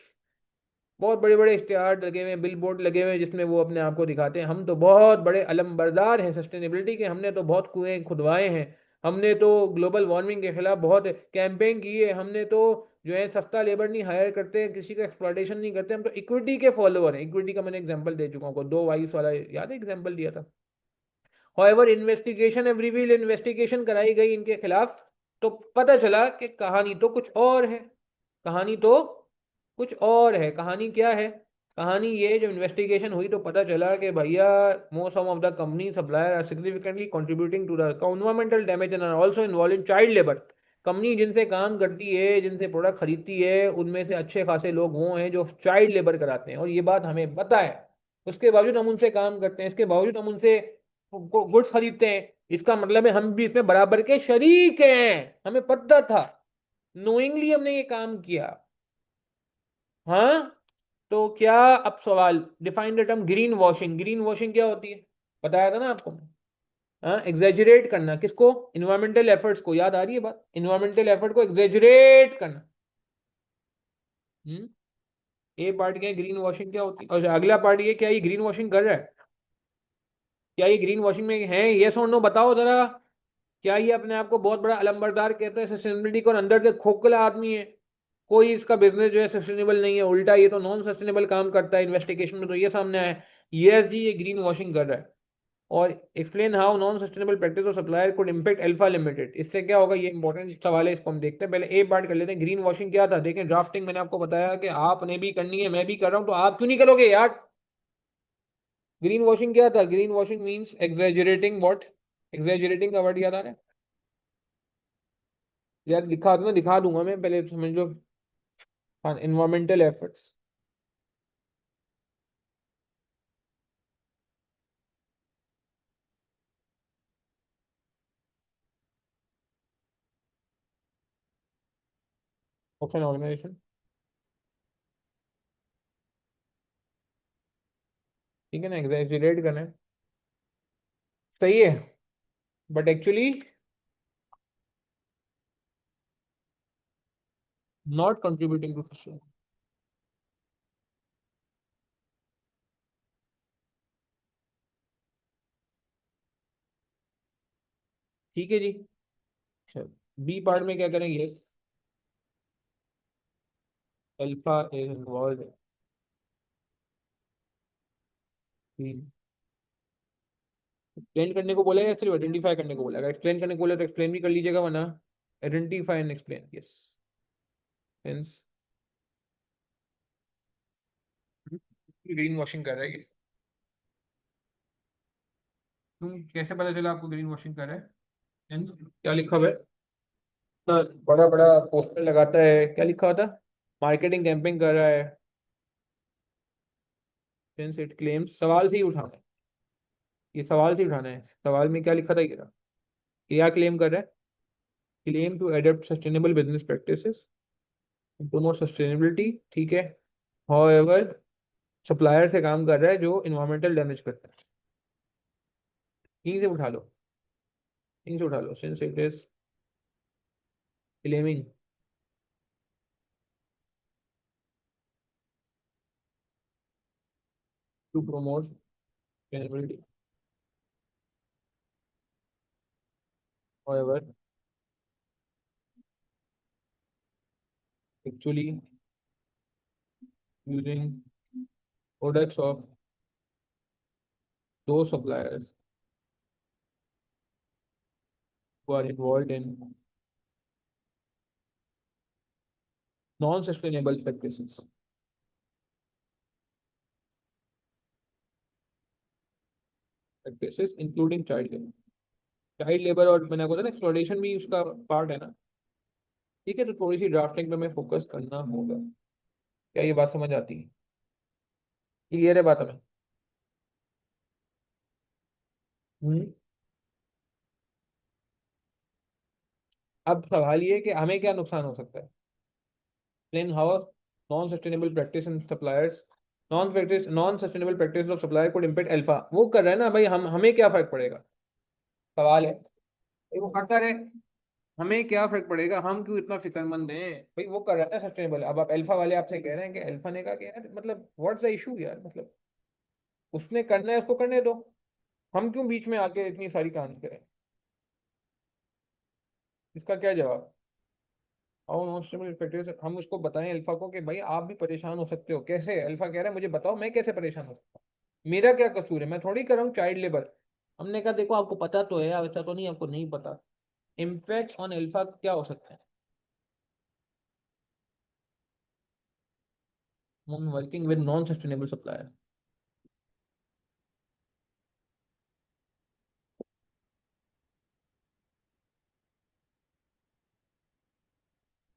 बहुत बड़े बड़े इश्तेहार लगे हुए हैं, बिल बोर्ड लगे हुए हैं, जिसमें वो अपने आप को दिखाते हैं, हम तो बहुत बड़े अलमबरदार हैं सस्टेनेबिलिटी के, हमने तो बहुत कुएं खुदवाए हैं, हमने तो ग्लोबल वार्मिंग के खिलाफ बहुत कैंपेन की है, हमने तो जो है सस्ता लेबर नहीं हायर करते हैं, किसी का एक्सप्लॉयटेशन नहीं करते, हम तो इक्विटी के फॉलोअर हैं। इक्विटी का मैंने एग्जांपल दे चुका हूँ, 2 वाइफ वाला याद है एग्जांपल दिया था। However, investigation every reveal, investigation कराई गई इनके खिलाफ, तो पता चला कि कहानी तो कुछ और है। कहानी तो कुछ और है। कहानी क्या है? कहानी ये, जो इन्वेस्टिगेशन हुई तो पता चला कि भैया, most of the company supplier are significantly contributing to the environmental damage and are also involve in child labour. Company जिनसे काम करती है, जिनसे प्रोडक्ट खरीदती है, उनमें से अच्छे खासे लोग वो हैं जो चाइल्ड लेबर कराते हैं, और ये बात हमें पता है। उसके बावजूद हम उनसे काम करते हैं, इसके बावजूद हम उनसे गुड्स खरीदते हैं। इसका मतलब है हम भी इसमें बराबर के शरीक हैं, हमें पता था, नोइंगली हमने ये काम किया। हाँ, तो क्या, अब सवाल, define the term green washing. Green washing क्या होती है, बताया था ना आपको। हाँ, एग्जेजरेट करना किसको? इन्वायरमेंटल एफर्ट्स को। याद आ रही है बात? इन्वायरमेंटल एफर्ट को एग्जेजरेट करना। हम्म। ए पार्ट क्या है, ग्रीन वॉशिंग क्या होती है, और अगला पार्ट ये, क्या ये ग्रीन वॉशिंग कर रहा है? क्या ये ग्रीन वॉशिंग में है? यस और नो बताओ जरा। क्या ये अपने आप को बहुत बड़ा अलंबरदार कहता है सस्टेनेबिलिटी को, और अंदर से खोखला आदमी है? कोई इसका बिजनेस जो है सस्टेनेबल नहीं है, उल्टा ये तो नॉन सस्टेनेबल काम करता है। इन्वेस्टिगेशन में तो ये सामने आया है। यस जी, ये ग्रीन वॉशिंग कर रहा है। और explain how non sustainable practice of supplier could impact alpha limited. इससे क्या होगा, ये इंपॉर्टेंट सवाल है, इसको हम देखते हैं। पहले ए पार्ट कर लेते हैं, ग्रीन वॉशिंग क्या था। देखें, ड्राफ्टिंग मैंने आपको बताया कि आपने भी करनी है, मैं भी कर रहा हूं, तो आप क्यों नहीं करोगे यार? ग्रीन वॉशिंग क्या था? Green washing means exaggerating what? Exaggerating का वर्ड याद आ रहा है? यार दिखा दो, मैं दिखा दूंगा, मैं पहले समझ लो। हाँ, इन्वायरमेंटल एफर्ट्स। Option organisation. ठीक है ना, एग्जैजरेट करना है, सही है, but actually not contributing to. ठीक है जी। बी पार्ट में क्या करेंगे? Yes, alpha is involve. Explain करने को बोला है या सिर्फ आइडेंटिफाई करने को बोला? अगर एक्सप्लेन करने को बोला तो एक्सप्लेन भी कर लीजिएगा, वरना identify and explain. Yes, hence green washing कर रहा है ये। तुम कैसे पता चला आपको ग्रीन वॉशिंग कर रहा है? Hence, क्या लिखा हुआ है? बड़ा बड़ा पोस्टर लगाता है, क्या लिखा होता, मार्केटिंग कैंपेन कर रहा है, सिंस इट क्लेम्स, सवाल से ही उठाना है, ये सवाल से ही उठाना है। सवाल में क्या लिखा था ये रहा। क्या क्लेम कर रहा है, claim to adapt sustainable business practices, promote sustainability, ठीक है। हाउएवर सप्लायर से काम कर रहा है जो इन्वायरमेंटल डैमेज करता है, यहीं से उठा लो, यहीं से उठा लो, since it is claiming to promote sustainability, however actually using products of those suppliers who are involved in non-sustainable practices including child labor। Child labour और मैंने बोला ना एक्सप्लॉयटेशन भी उसका पार्ट है ना। ठीक है, तो थोड़ी सी ड्राफ्टिंग पे हमें फोकस करना होगा। क्या ये बात समझ आती है, क्लियर है बात हमें? हम्म। अब सवाल ये है कि हमें क्या नुकसान हो सकता है। Explain how non sustainable practice in suppliers, non sustainable practice of supplier code impact alpha, वो कर रहा है ना भाई, हम हमें क्या फर्क पड़ेगा, सवाल है। भाई वो करता रहे, हमें क्या फर्क पड़ेगा, हम क्यों इतना फिक्रमंद हैं। भाई वो कर रहा है ना सस्टेनेबल, अब आप अल्फा वाले आपसे कह रहे हैं कि अल्फा ने कहा कि यार मतलब व्हाट्स द इशू यार, मतलब उसने करना है उसको करने दो, हम क्यों बीच में आके इतनी सारी कहानी करें। इसका क्या जवाब, और मोस्टेबल इफेक्टिव हम उसको बताएं अल्फा को कि भाई आप भी परेशान हो सकते हो। कैसे, अल्फा कह रहा है मुझे बताओ मैं कैसे परेशान हो सकता हूँ, मेरा क्या कसूर है, मैं थोड़ी कर रहा हूँ चाइल्ड लेबर। हमने कहा देखो आपको पता तो है, ऐसा तो नहीं आपको नहीं पता। इम्पैक्ट ऑन अल्फा क्या हो सकता है, working with non sustainable supplier,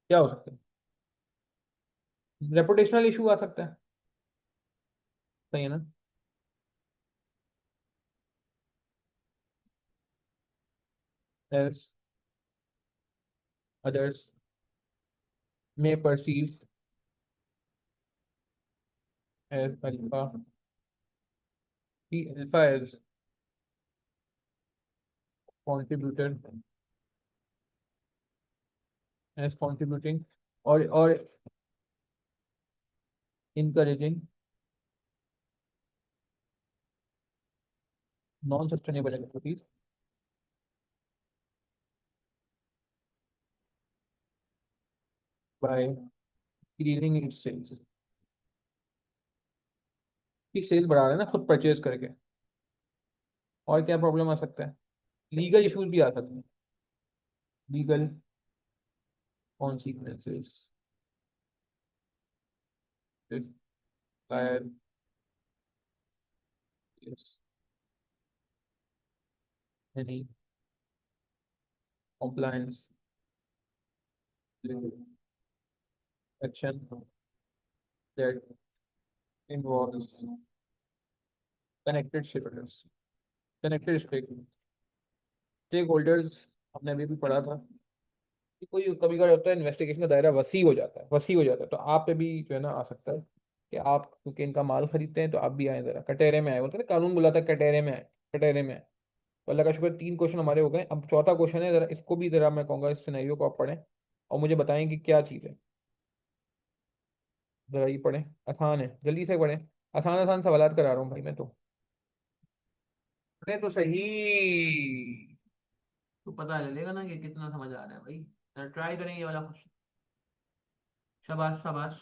क्या हो सकता है, रेपुटेशनल इशू आ सकता है, सही है ना। As others may perceive as alpha, see alpha as contributed, as contributing or encouraging non-sustainable activities by increasing its sales, कि सेल बढ़ा रहे हैं ना खुद परचेज करके। और क्या प्रॉब्लम आ सकता है, लीगल इश्यूज भी आ सकते हैं, legal consequences if supplier is any compliance with action that involves connected stakeholders, connected stake holders. हमने अभी भी पढ़ा था कि कोई कभी कभी होता है इन्वेस्टिगेशन का दायरा वसी हो जाता है, वसी हो जाता है, तो आप पे भी जो है ना आ सकता है कि आप क्योंकि इनका माल खरीदते हैं तो आप भी आए, जरा कटेरे में आए, बोलते हैं ना कानून बुलाता है कटेरे में आए, कटेरे में आए। तो अल्लाह का शुक्र 3 क्वेश्चन हमारे हो गए, अब चौथा क्वेश्चन है, जरा इसको भी जरा मैं कहूँगा इस सिनेरियो को आप पढ़ें और मुझे बताएं कि क्या चीज़ है। जरा ये पढ़ें, आसान है, जल्दी से पढ़ें, आसान आसान सवालात करा रहा हूँ भाई मैं तो। पढ़े तो सही, तो पता चलेगा ना कि कितना समझ आ रहा है भाई। ट्राई करें ये वाला क्वेश्चन, शाबाश शाबाश।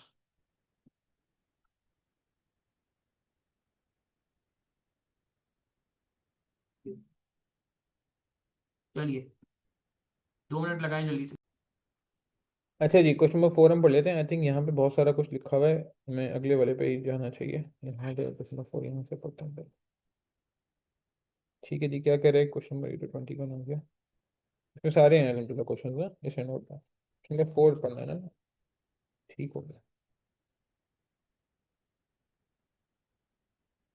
चलिए 2 मिनट लगाएं जल्दी से। अच्छा जी, क्वेश्चन नंबर 4 हम पढ़ लेते हैं। आई थिंक यहाँ पे बहुत सारा कुछ लिखा हुआ है, हमें अगले वाले पे ही जाना चाहिए। यहाँ पे क्वेश्चन नंबर 4 यहाँ से पढ़ते हैं। ठीक है जी, क्या कह रहे हैं, क्वेश्चन नंबर 20 का नाम क्या। इसमें सारे हैं अलहमदुल्ला क्वेश्चन ना इस नोट में। ठीक है, 4 पढ़ना है ना। ठीक हो गया।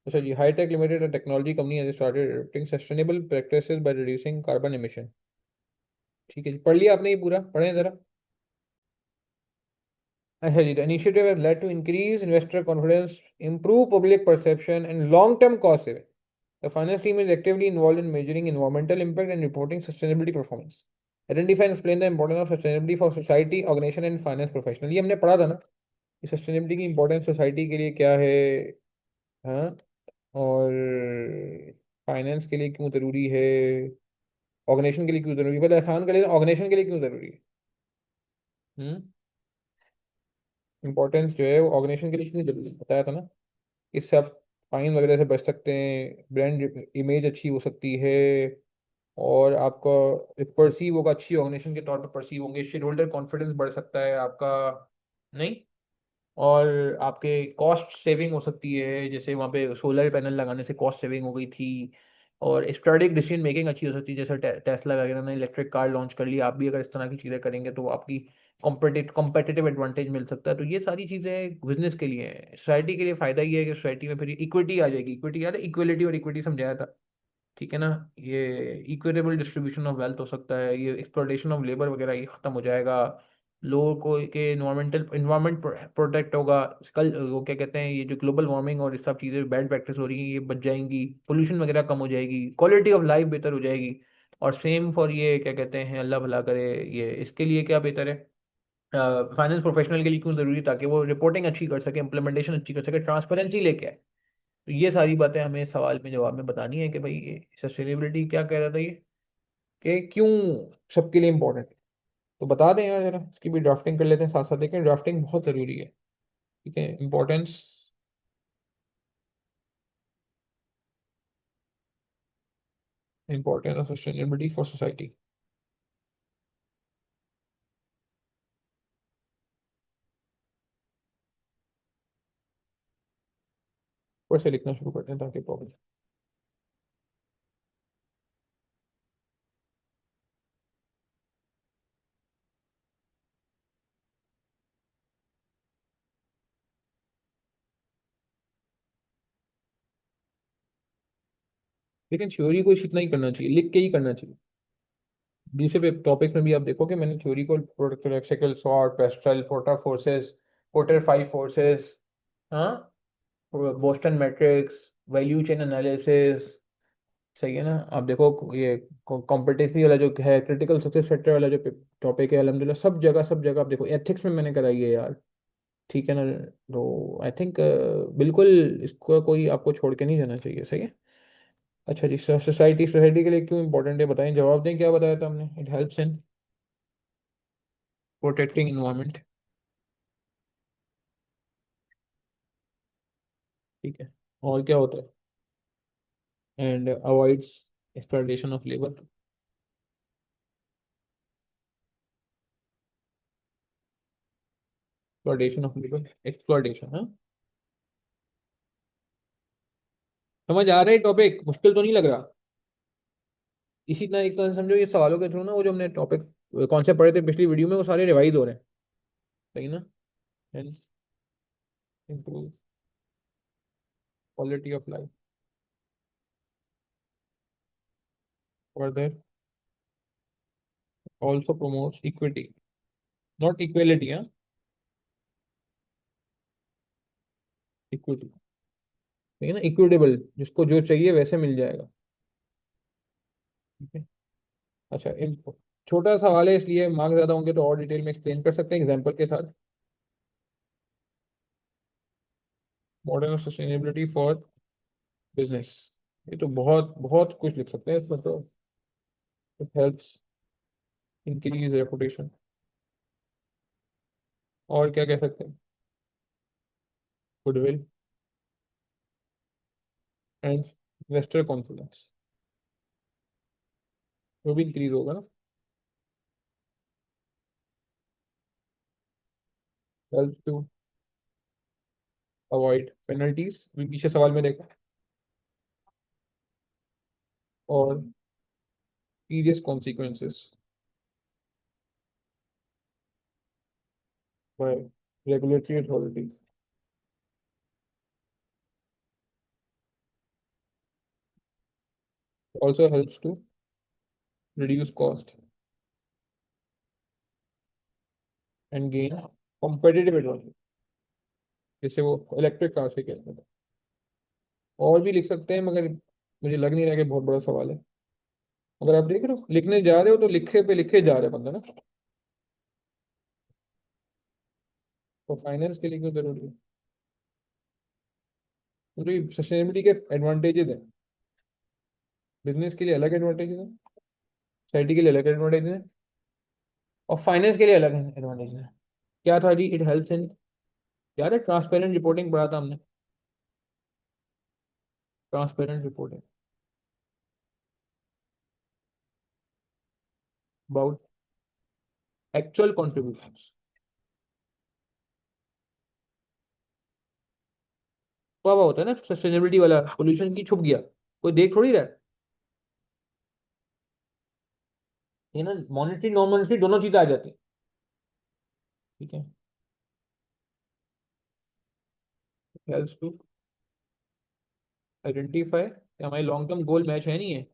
अच्छा जी, hi tech limited technology company has started adopting sustainable practices by reducing carbon emission. ठीक है जी, पढ़ लिया आपने ये पूरा, पढ़ें जरा। अच्छा जी, the initiative has led to increase investor confidence, improve public perception, and long-term cost saving. The finance team is actively involved in measuring environmental impact and reporting sustainability performance. Identify and explain the importance of sustainability for society, organization, and finance professional. ये हमने पढ़ा था ना कि सस्टेनेबिलिटी की इंपॉर्टेंस सोसाइटी के लिए क्या है। हाँ। और फाइनेंस के लिए क्यों जरूरी है, ऑर्गेनाइजेशन के लिए क्यों जरूरी है, पहले आसान कर लेते ऑर्गेनाइजेशन के लिए क्यों जरूरी है। हम्म। इंपॉर्टेंस जो है वो ऑर्गेनाइजेशन के लिए क्यों जरूरी है बताया था ना। इससे आप फाइन वगैरह से बच सकते हैं, ब्रांड इमेज अच्छी हो सकती है, और आपका एक परसीव होगा, अच्छी ऑर्गेनाइजेशन के तौर पर परसीव होंगे, शेयर होल्डर कॉन्फिडेंस बढ़ सकता है आपका। नहीं। और आपके कॉस्ट सेविंग हो सकती है, जैसे वहाँ पे सोलर पैनल लगाने से कॉस्ट सेविंग हो गई थी। और स्ट्रेटेजिक डिसीजन मेकिंग अच्छी हो सकती है, जैसे टेस्ला वगैरह ने इलेक्ट्रिक कार लॉन्च कर ली, आप भी अगर इस तरह की चीज़ें करेंगे तो आपकी कॉम्पिटिटिव एडवांटेज मिल सकता है। तो ये सारी चीज़ें बिजनेस के लिए है, सोसाइटी के लिए फ़ायदा ये है कि सोसाइटी में फिर इक्विटी आ जाएगी। इक्विटी याद है, इक्वलिटी और इक्विटी समझाया था। ठीक है ना। ये इक्विटेबल डिस्ट्रीब्यूशन ऑफ वेल्थ हो सकता है, ये एक्सप्लॉयटेशन ऑफ लेबर वगैरह ये खत्म हो जाएगा। लोगों को के इन्वायरमेंट प्रोटेक्ट होगा। कल वो क्या कहते हैं, ये जो ग्लोबल वार्मिंग और ये सब चीज़ें बैड प्रैक्टिस हो रही है ये बच जाएंगी, पोल्यूशन वगैरह कम हो जाएगी, क्वालिटी ऑफ लाइफ बेहतर हो जाएगी। और सेम फॉर ये क्या कहते हैं, अल्लाह भला करे, ये इसके लिए क्या बेहतर है, फाइनेंस प्रोफेशनल के लिए क्यों जरूरी है, ताकि वो रिपोर्टिंग अच्छी कर सके, इंप्लीमेंटेशन अच्छी कर सके, ट्रांसपेरेंसी लेके आए। तो ये सारी बातें हमें सवाल में जवाब में बतानी है कि भाई ये सस्टेनेबिलिटी क्या कह रहा था ये, कि क्यों सबके लिए इंपॉर्टेंट है। तो बता दें यार जरा, इसकी भी ड्राफ्टिंग कर लेते हैं साथ साथ, देखें ड्राफ्टिंग बहुत ज़रूरी है। ठीक है, importance. Importance of sustainability for society. ऊपर से लिखना शुरू करते हैं ताकि प्रॉब्लम। लेकिन थ्योरी को इतना ही करना चाहिए, लिख के ही करना चाहिए। दूसरे टॉपिक में भी आप देखो कि मैंने थ्योरी को product electrical SWOT, PESTEL, Porter forces, Porter 5 forces, हाँ, Boston matrix, value chain analysis. सही है ना। आप देखो ये कॉम्पिटेटिव वाला जो है, क्रिटिकल सक्सेस फैक्टर वाला जो टॉपिक है, अल्हम्दुलिल्लाह सब जगह आप देखो, एथिक्स में मैंने कराई है यार। ठीक है ना। तो आई थिंक बिल्कुल इसको कोई आपको छोड़ के नहीं जाना चाहिए। सही है। अच्छा जी, सोसाइटी सोसाइटी के लिए क्यों इंपॉर्टेंट है बताएं, जवाब दें, क्या बताया था हमने, it helps in protecting environment. ठीक है। और क्या होता है, and avoids exploitation of labour. Exploitation of labour, exploitation, हाँ। समझ आ रहा है टॉपिक, मुश्किल तो नहीं लग रहा। इसी तरह एक तरह से समझो, ये सवालों के थ्रू ना वो जो हमने टॉपिक कॉन्सेप्ट पढ़े थे पिछली वीडियो में, वो सारे रिवाइज हो रहे हैं। सही ना। Health, improve quality of life, further also promotes equity, not equality, हाँ, इक्विटी। ठीक है ना, इक्विटेबल, जिसको जो चाहिए वैसे मिल जाएगा। ठीक है। अच्छा, छोटा सवाल है इसलिए मार्क्स ज्यादा होंगे, तो और डिटेल में एक्सप्लेन कर सकते हैं एग्जांपल के साथ। मॉडर्न सस्टेनेबिलिटी फॉर बिजनेस, ये तो बहुत बहुत कुछ लिख सकते हैं इसमें तो। It helps increase reputation. और क्या कह सकते हैं, गुडविल एंड इन्वेस्टर कॉन्फिडेंस, वो भी इंक्रीज होगा ना। हेल्प टू अवॉइड पेनल्टीज, पीछे सवाल में देखा, और serious consequences. by regulatory authorities. Also helps to reduce cost and gain competitive advantage, जैसे वो इलेक्ट्रिक कार से कहते हैं। और भी लिख सकते हैं, मगर मुझे लग नहीं रहा कि बहुत बड़ा सवाल है। अगर आप देख रहे हो लिखने जा रहे हो तो लिखे पे लिखे जा रहे हैं बंदा ना। तो फाइनेंस के लिए क्यों जरूरी है? क्योंकि सस्टेनेबिलिटी के एडवांटेजेस हैं। बिजनेस के लिए अलग एडवांटेजेस हैं, सोसाइटी के लिए अलग एडवांटेजेस हैं, और फाइनेंस के लिए अलग एडवांटेजेस हैं। क्या था जी? इट हेल्प्स इन, याद है ट्रांसपेरेंट रिपोर्टिंग पढ़ा था हमने? Transparent reporting about actual contributions. क्या हुआ होता है ना सस्टेनेबिलिटी वाला, पोल्यूशन की छुप गया, कोई देख थोड़ी रहा है। ये ना मॉनेटरी नॉन मॉनेटरी दोनों चीजें आ जाती है। ठीक है। हेल्प्स टू आइडेंटिफाई कि हमारी लॉन्ग टर्म गोल मैच है नहीं है,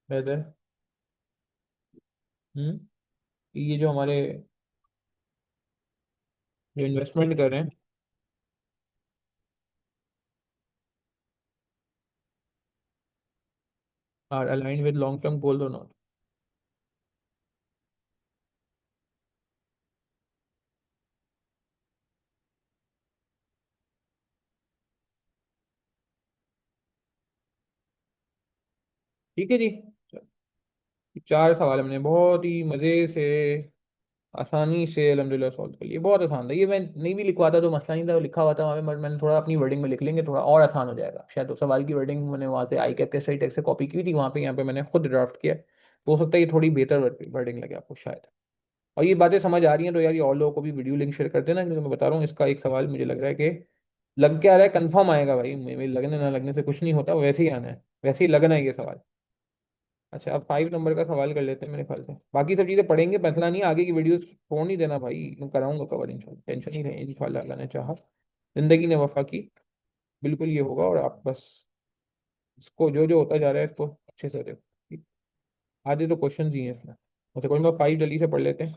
वेदर ये जो हमारे जो इन्वेस्टमेंट कर रहे हैं are align with long term goal और नॉट। ठीक है जी। चार सवाल हमने बहुत ही मजे से, आसानी से अल्हम्दुलिल्लाह सॉल्व कर लिए। बहुत आसान था ये, मैं नहीं भी लिखवाता तो मसला नहीं था, लिखा हुआ था वहाँ पे, बट मैंने थोड़ा अपनी वर्डिंग में लिख लेंगे, थोड़ा और आसान हो जाएगा शायद। तो सवाल की वर्डिंग मैंने वहाँ से आई कैप के सही टेक्स्ट से कॉपी की थी, वहाँ पे यहाँ पे मैंने खुद ड्राफ्ट किया, तो हो सकता है ये थोड़ी बेहतर वर्डिंग लगे आपको शायद। और ये बातें समझ आ रही हैं तो यार ये और लोगों को भी वीडियो लिंक शेयर कर देना, क्योंकि मैं बता रहा हूँ इसका एक सवाल मुझे लग रहा है कि लग क्या रहा है, कंफर्म आएगा भाई। मेरे लगने ना लगने से कुछ नहीं होता, वैसे ही आना है, वैसे ही लगना है ये सवाल। अच्छा अब 5 नंबर का सवाल कर लेते हैं मेरे ख्याल से, बाकी सब चीज़ें पढ़ेंगे, फैसला नहीं है, आगे की वीडियोस छोड़ नहीं देना भाई, मैं कराऊंगा कवर इंशाल्लाह, टेंशन नहीं रहे इंशाल्लाह, अल्लाह ने चाहा, जिंदगी ने वफा की, बिल्कुल ये होगा। और आप बस इसको जो जो होता जा रहा है इसको अच्छे से देखो। आधे तो क्वेश्चन ही हैं इसमें। अच्छा क्वेश्चन नंबर 5 जल्दी से पढ़ लेते हैं।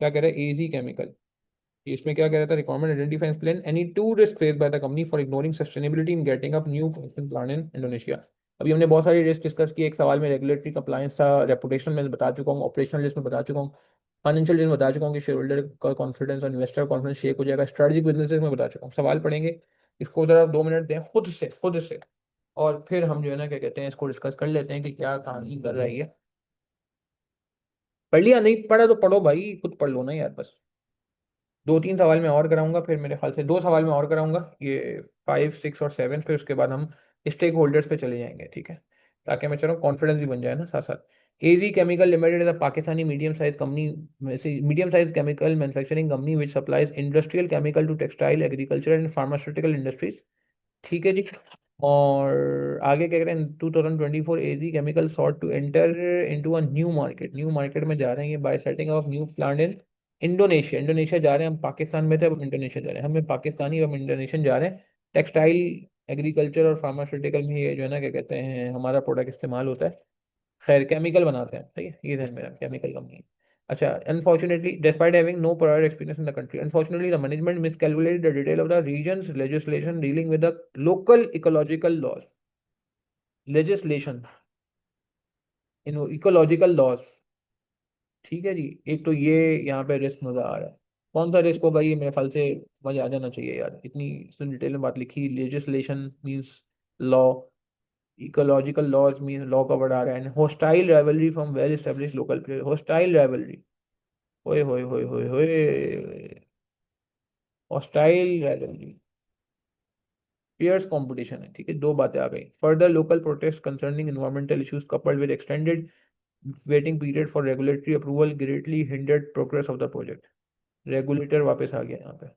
क्या कह रहा है? एजी केमिकल, इसमें क्या कह रहा था? Requirement identify and explain any two risk face by the company for ignoring sustainability in getting up new production plan in Indonesia. अभी हमने बहुत सारी रिस्क डिस्कस की, एक सवाल में रेगुलेटरी कंप्लायंस था, रेपुटेशन में बता चुका हूँ, ऑपरेशनल रिस्क में बता चुका हूँ, फाइनेंशियल रिस्क में बता चुका हूँ कि शेयर होल्डर का कॉन्फिडेंस और इन्वेस्टर कॉन्फिडेंस शेक हो जाएगा, स्ट्रेटेजिक बिजनेस में बता चुका हूँ। सवाल पढ़ेंगे, इसको जरा 2 मिनट दें खुद से, और फिर हम जो है ना क्या कहते हैं इसको डिस्कस कर लेते हैं कि क्या कहानी कर रही है। पढ़ लिया? नहीं पढ़ा तो पढ़ो भाई, खुद पढ़ लो ना यार बस। 2-3 सवाल मैं और कराऊंगा, फिर मेरे ख्याल से 2 सवाल मैं और कराऊंगा, ये 5, 6 और 7, फिर उसके बाद हम स्टेक होल्डर्स पे चले जाएंगे, ठीक है, ताकि मैं चलो कॉन्फिडेंस भी बन जाए ना साथ साथ। AG chemical limited is a Pakistani medium size company, medium size chemical manufacturing company which supplies industrial chemical to textile agriculture and pharmaceutical industries. ठीक है जी। और आगे क्या करें? 2024 AG chemical sought to enter into a new market, new market में जा रहे हैं ये by setting off new plant in Indonesia. Indonesia जा रहे हैं, हम पाकिस्तान में थे अब इंडोनेशिया जा रहे हैं, हमें पाकिस्तानी अब इंडोनेशियन जा रहे हैं। टेक्सटाइल एग्रीकल्चर और फार्मास्यूटिकल में ये जो है ना क्या कहते हैं हमारा प्रोडक्ट इस्तेमाल होता है। खैर केमिकल बनाते हैं, ठीक है, ये ध्यान में केमिकल कंपनी। अच्छा, unfortunately despite having no prior experience in the country, unfortunately the management miscalculated the detail of the region's legislation dealing with the local ecological laws, legislation in ecological laws। ठीक है जी। एक तो ये यहाँ पे रिस्क नजर आ रहा है, कौन सा रिस्क होगा ये? मेरे ख्याल से समझ आ जाना चाहिए यार, इतनी डिटेल में बात लिखी, legislation means law, ecological laws mean law का वर्ड आ रहा है, hostile rivalry from well establish local player, hostile rivalry, ओए होए होए होए होए, हॉस्टाइल राइवलरी, फियर्स कंपटीशन है। ठीक है, दो बातें आ गई। Further local protest concerning environmental issues coupled with extended waiting period for regulatory approval greatly hindered progress of the project. Regulator वापस आ गया यहाँ पे।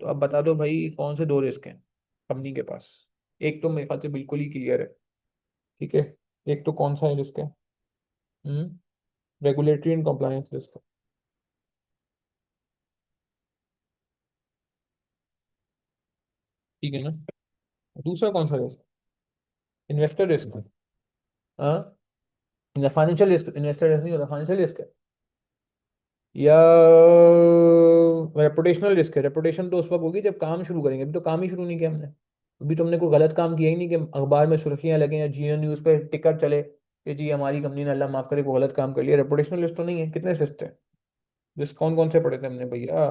तो अब बता दो भाई कौन से दो रिस्क हैं कंपनी के पास? एक तो मेरे ख्याल से बिल्कुल ही क्लियर है, ठीक है, एक तो कौन सा रिस्क है? Regulatory and compliance risk. ठीक है ना। दूसरा कौन सा रिस्क? Investor risk. हाँ, फाइनेंशियल रिस्क, इन्वेस्टर रिस्क नहीं होता, फाइनेंशियल रिस्क है। या रेपुटेशनल रिस्क है। रेपुटेशन तो उस वक्त होगी जब काम शुरू करेंगे, अभी तो काम ही शुरू नहीं किया हमने। अभी तो हमने कोई गलत काम किया ही नहीं कि अखबार में सुर्खियां लगे या जियो न्यूज पे टिकर चले कि जी हमारी कंपनी ने अल्लाह माफ करे कोई गलत काम कर लिया। रेपुटेशनल रिस्क तो नहीं है। कितने रिस्क थे? रिस्क कौन कौन से पढ़े थे हमने भैया?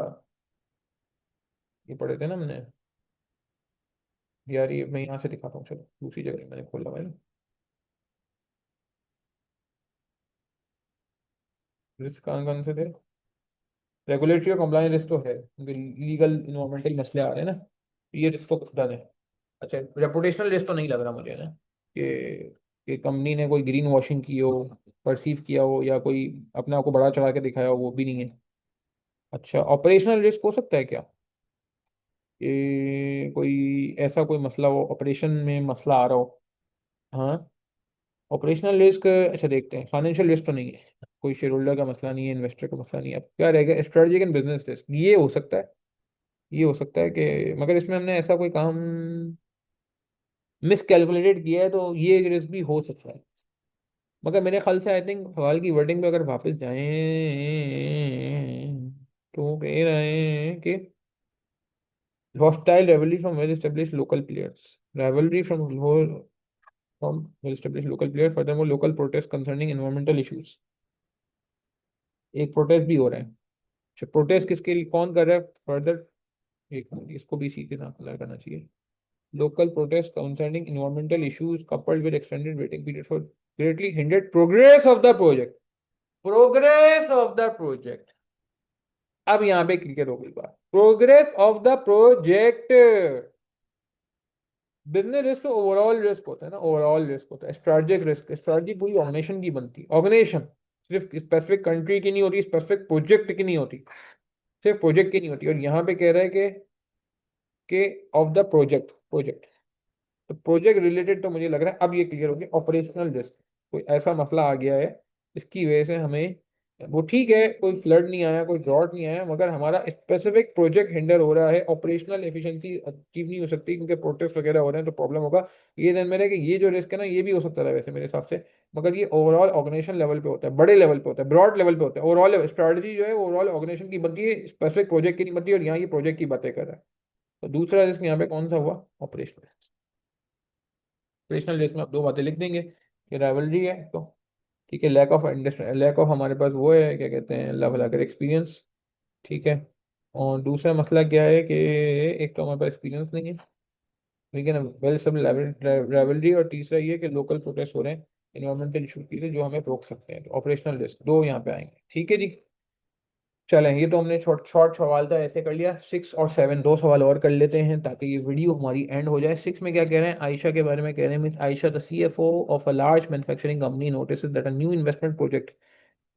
ये पढ़े थे ना हमने। यार ये मैं यहाँ से दिखाता हूँ, चलो दूसरी जगह मैंने खोला हुआ है ना। रिस्क कौन कौन से थे? रेगुलेटरी और कंप्लायंस रिस्क तो है, लीगल इन्वायरमेंटल मसले आ रहे हैं ना, ये रिस्क तो डन है। अच्छा, रेपुटेशनल रिस्क तो नहीं लग रहा मुझे ना कि कंपनी ने कोई ग्रीन वॉशिंग की हो, परसीव किया हो, या कोई अपने आप को बड़ा चढ़ा के दिखाया हो, वो भी नहीं है। अच्छा, ऑपरेशनल रिस्क हो सकता है क्या? कि कोई ऐसा कोई मसला हो, ऑपरेशन में मसला आ रहा हो। हाँ, ऑपरेशनल रिस्क। अच्छा देखते हैं, फाइनेंशियल रिस्क तो नहीं है, कोई शेयर होल्डर का मसला नहीं है, इन्वेस्टर का मसला नहीं है। अब क्या रहेगा? स्ट्रेटेजिक एंड बिजनेस रिस्क, ये हो सकता है। ये हो सकता है कि मगर इसमें हमने ऐसा कोई काम मिस कैलकुलेटेड किया है, तो ये रिस्क भी हो सकता है। मगर मेरे ख्याल से आई थिंक सवाल की वर्डिंग पे अगर वापस जाएं तो कह रहे हैं कि hostile rivalry from well established local players, rivalry from well established local players, furthermore local protests concerning environmental issues। एक प्रोटेस्ट भी हो रहा है। अच्छा, प्रोटेस्ट किसके लिए, कौन कर रहा है फर्दर? एक मिनट, इसको भी सीधे ना अप्लाई करना चाहिए। Local protest concerning environmental issues coupled with extended waiting period for greatly hindered progress of the project। Progress of the project. अब यहाँ पे क्लियर हो गई बात, progress of the project. Business risk तो ओवरऑल रिस्क होता है ना, ओवरऑल रिस्क होता है। स्ट्रेटेजिक रिस्क, स्ट्रेटजी पूरी ऑर्गेनाइजेशन की बनती है। ऑर्गेनाइजेशन सिर्फ स्पेसिफिक कंट्री की नहीं होती, स्पेसिफिक प्रोजेक्ट की नहीं होती, सिर्फ प्रोजेक्ट की नहीं होती। और यहाँ पे कह रहा है कि ऑफ द प्रोजेक्ट, प्रोजेक्ट। तो प्रोजेक्ट रिलेटेड तो मुझे लग रहा है अब ये क्लियर हो गया। ऑपरेशनल रिस्क, कोई ऐसा मसला आ गया है इसकी वजह से हमें, वो ठीक है कोई फ्लड नहीं आया, कोई ड्रॉट नहीं आया, मगर हमारा स्पेसिफिक प्रोजेक्ट हिंडर हो रहा है, ऑपरेशनल एफिशिएंसी अचीव नहीं हो सकती क्योंकि प्रोटेस्ट वगैरह हो रहे हैं, तो प्रॉब्लम होगा। ये ध्यान में रहे कि ये जो रिस्क है ना, ये भी हो सकता है वैसे मेरे हिसाब से, मगर ये ओवरऑल ऑर्गेनाइजेशन लेवल पे होता है, बड़े लेवल पे होता है, ब्रॉड लेवल पे होता है। ओवरऑल स्ट्रेटजी जो है ओवरऑल ऑर्गेनाइजेशन की बनती है, स्पेसिफिक प्रोजेक्ट की नहीं बनती, और यहाँ ये प्रोजेक्ट की बातें कर रहा है। तो दूसरा रिस्क यहाँ पे कौन सा हुआ? ऑपरेशनल। ऑपरेशनल रिस्क में आप दो बातें लिख देंगे कि राइवलरी है तो ठीक है, lack of understand, lack of हमारे पास वो है क्या कहते हैं, अल्लाह भला करे, एक्सपीरियंस। ठीक है। और दूसरा मसला क्या है कि एक तो हमारे पास एक्सपीरियंस नहीं है, ठीक है ना, वेल सब राइवलरी। और तीसरा ये कि लोकल प्रोटेस्ट हो रहे हैं इन्वायरमेंटल इशू की से जो हमें रोक सकते हैं। तो ऑपरेशनल रिस्क दो यहाँ पे आएंगे। ठीक है जी। चलें, ये तो हमने शॉर्ट शॉर्ट सवाल था ऐसे कर लिया। 6 और 7 दो सवाल और कर लेते हैं ताकि ये वीडियो हमारी एंड हो जाए। 6 में क्या कह रहे हैं? आयशा के बारे में कह रहे हैं। Miss Ayesha the CFO of a large manufacturing company notice that a new investment project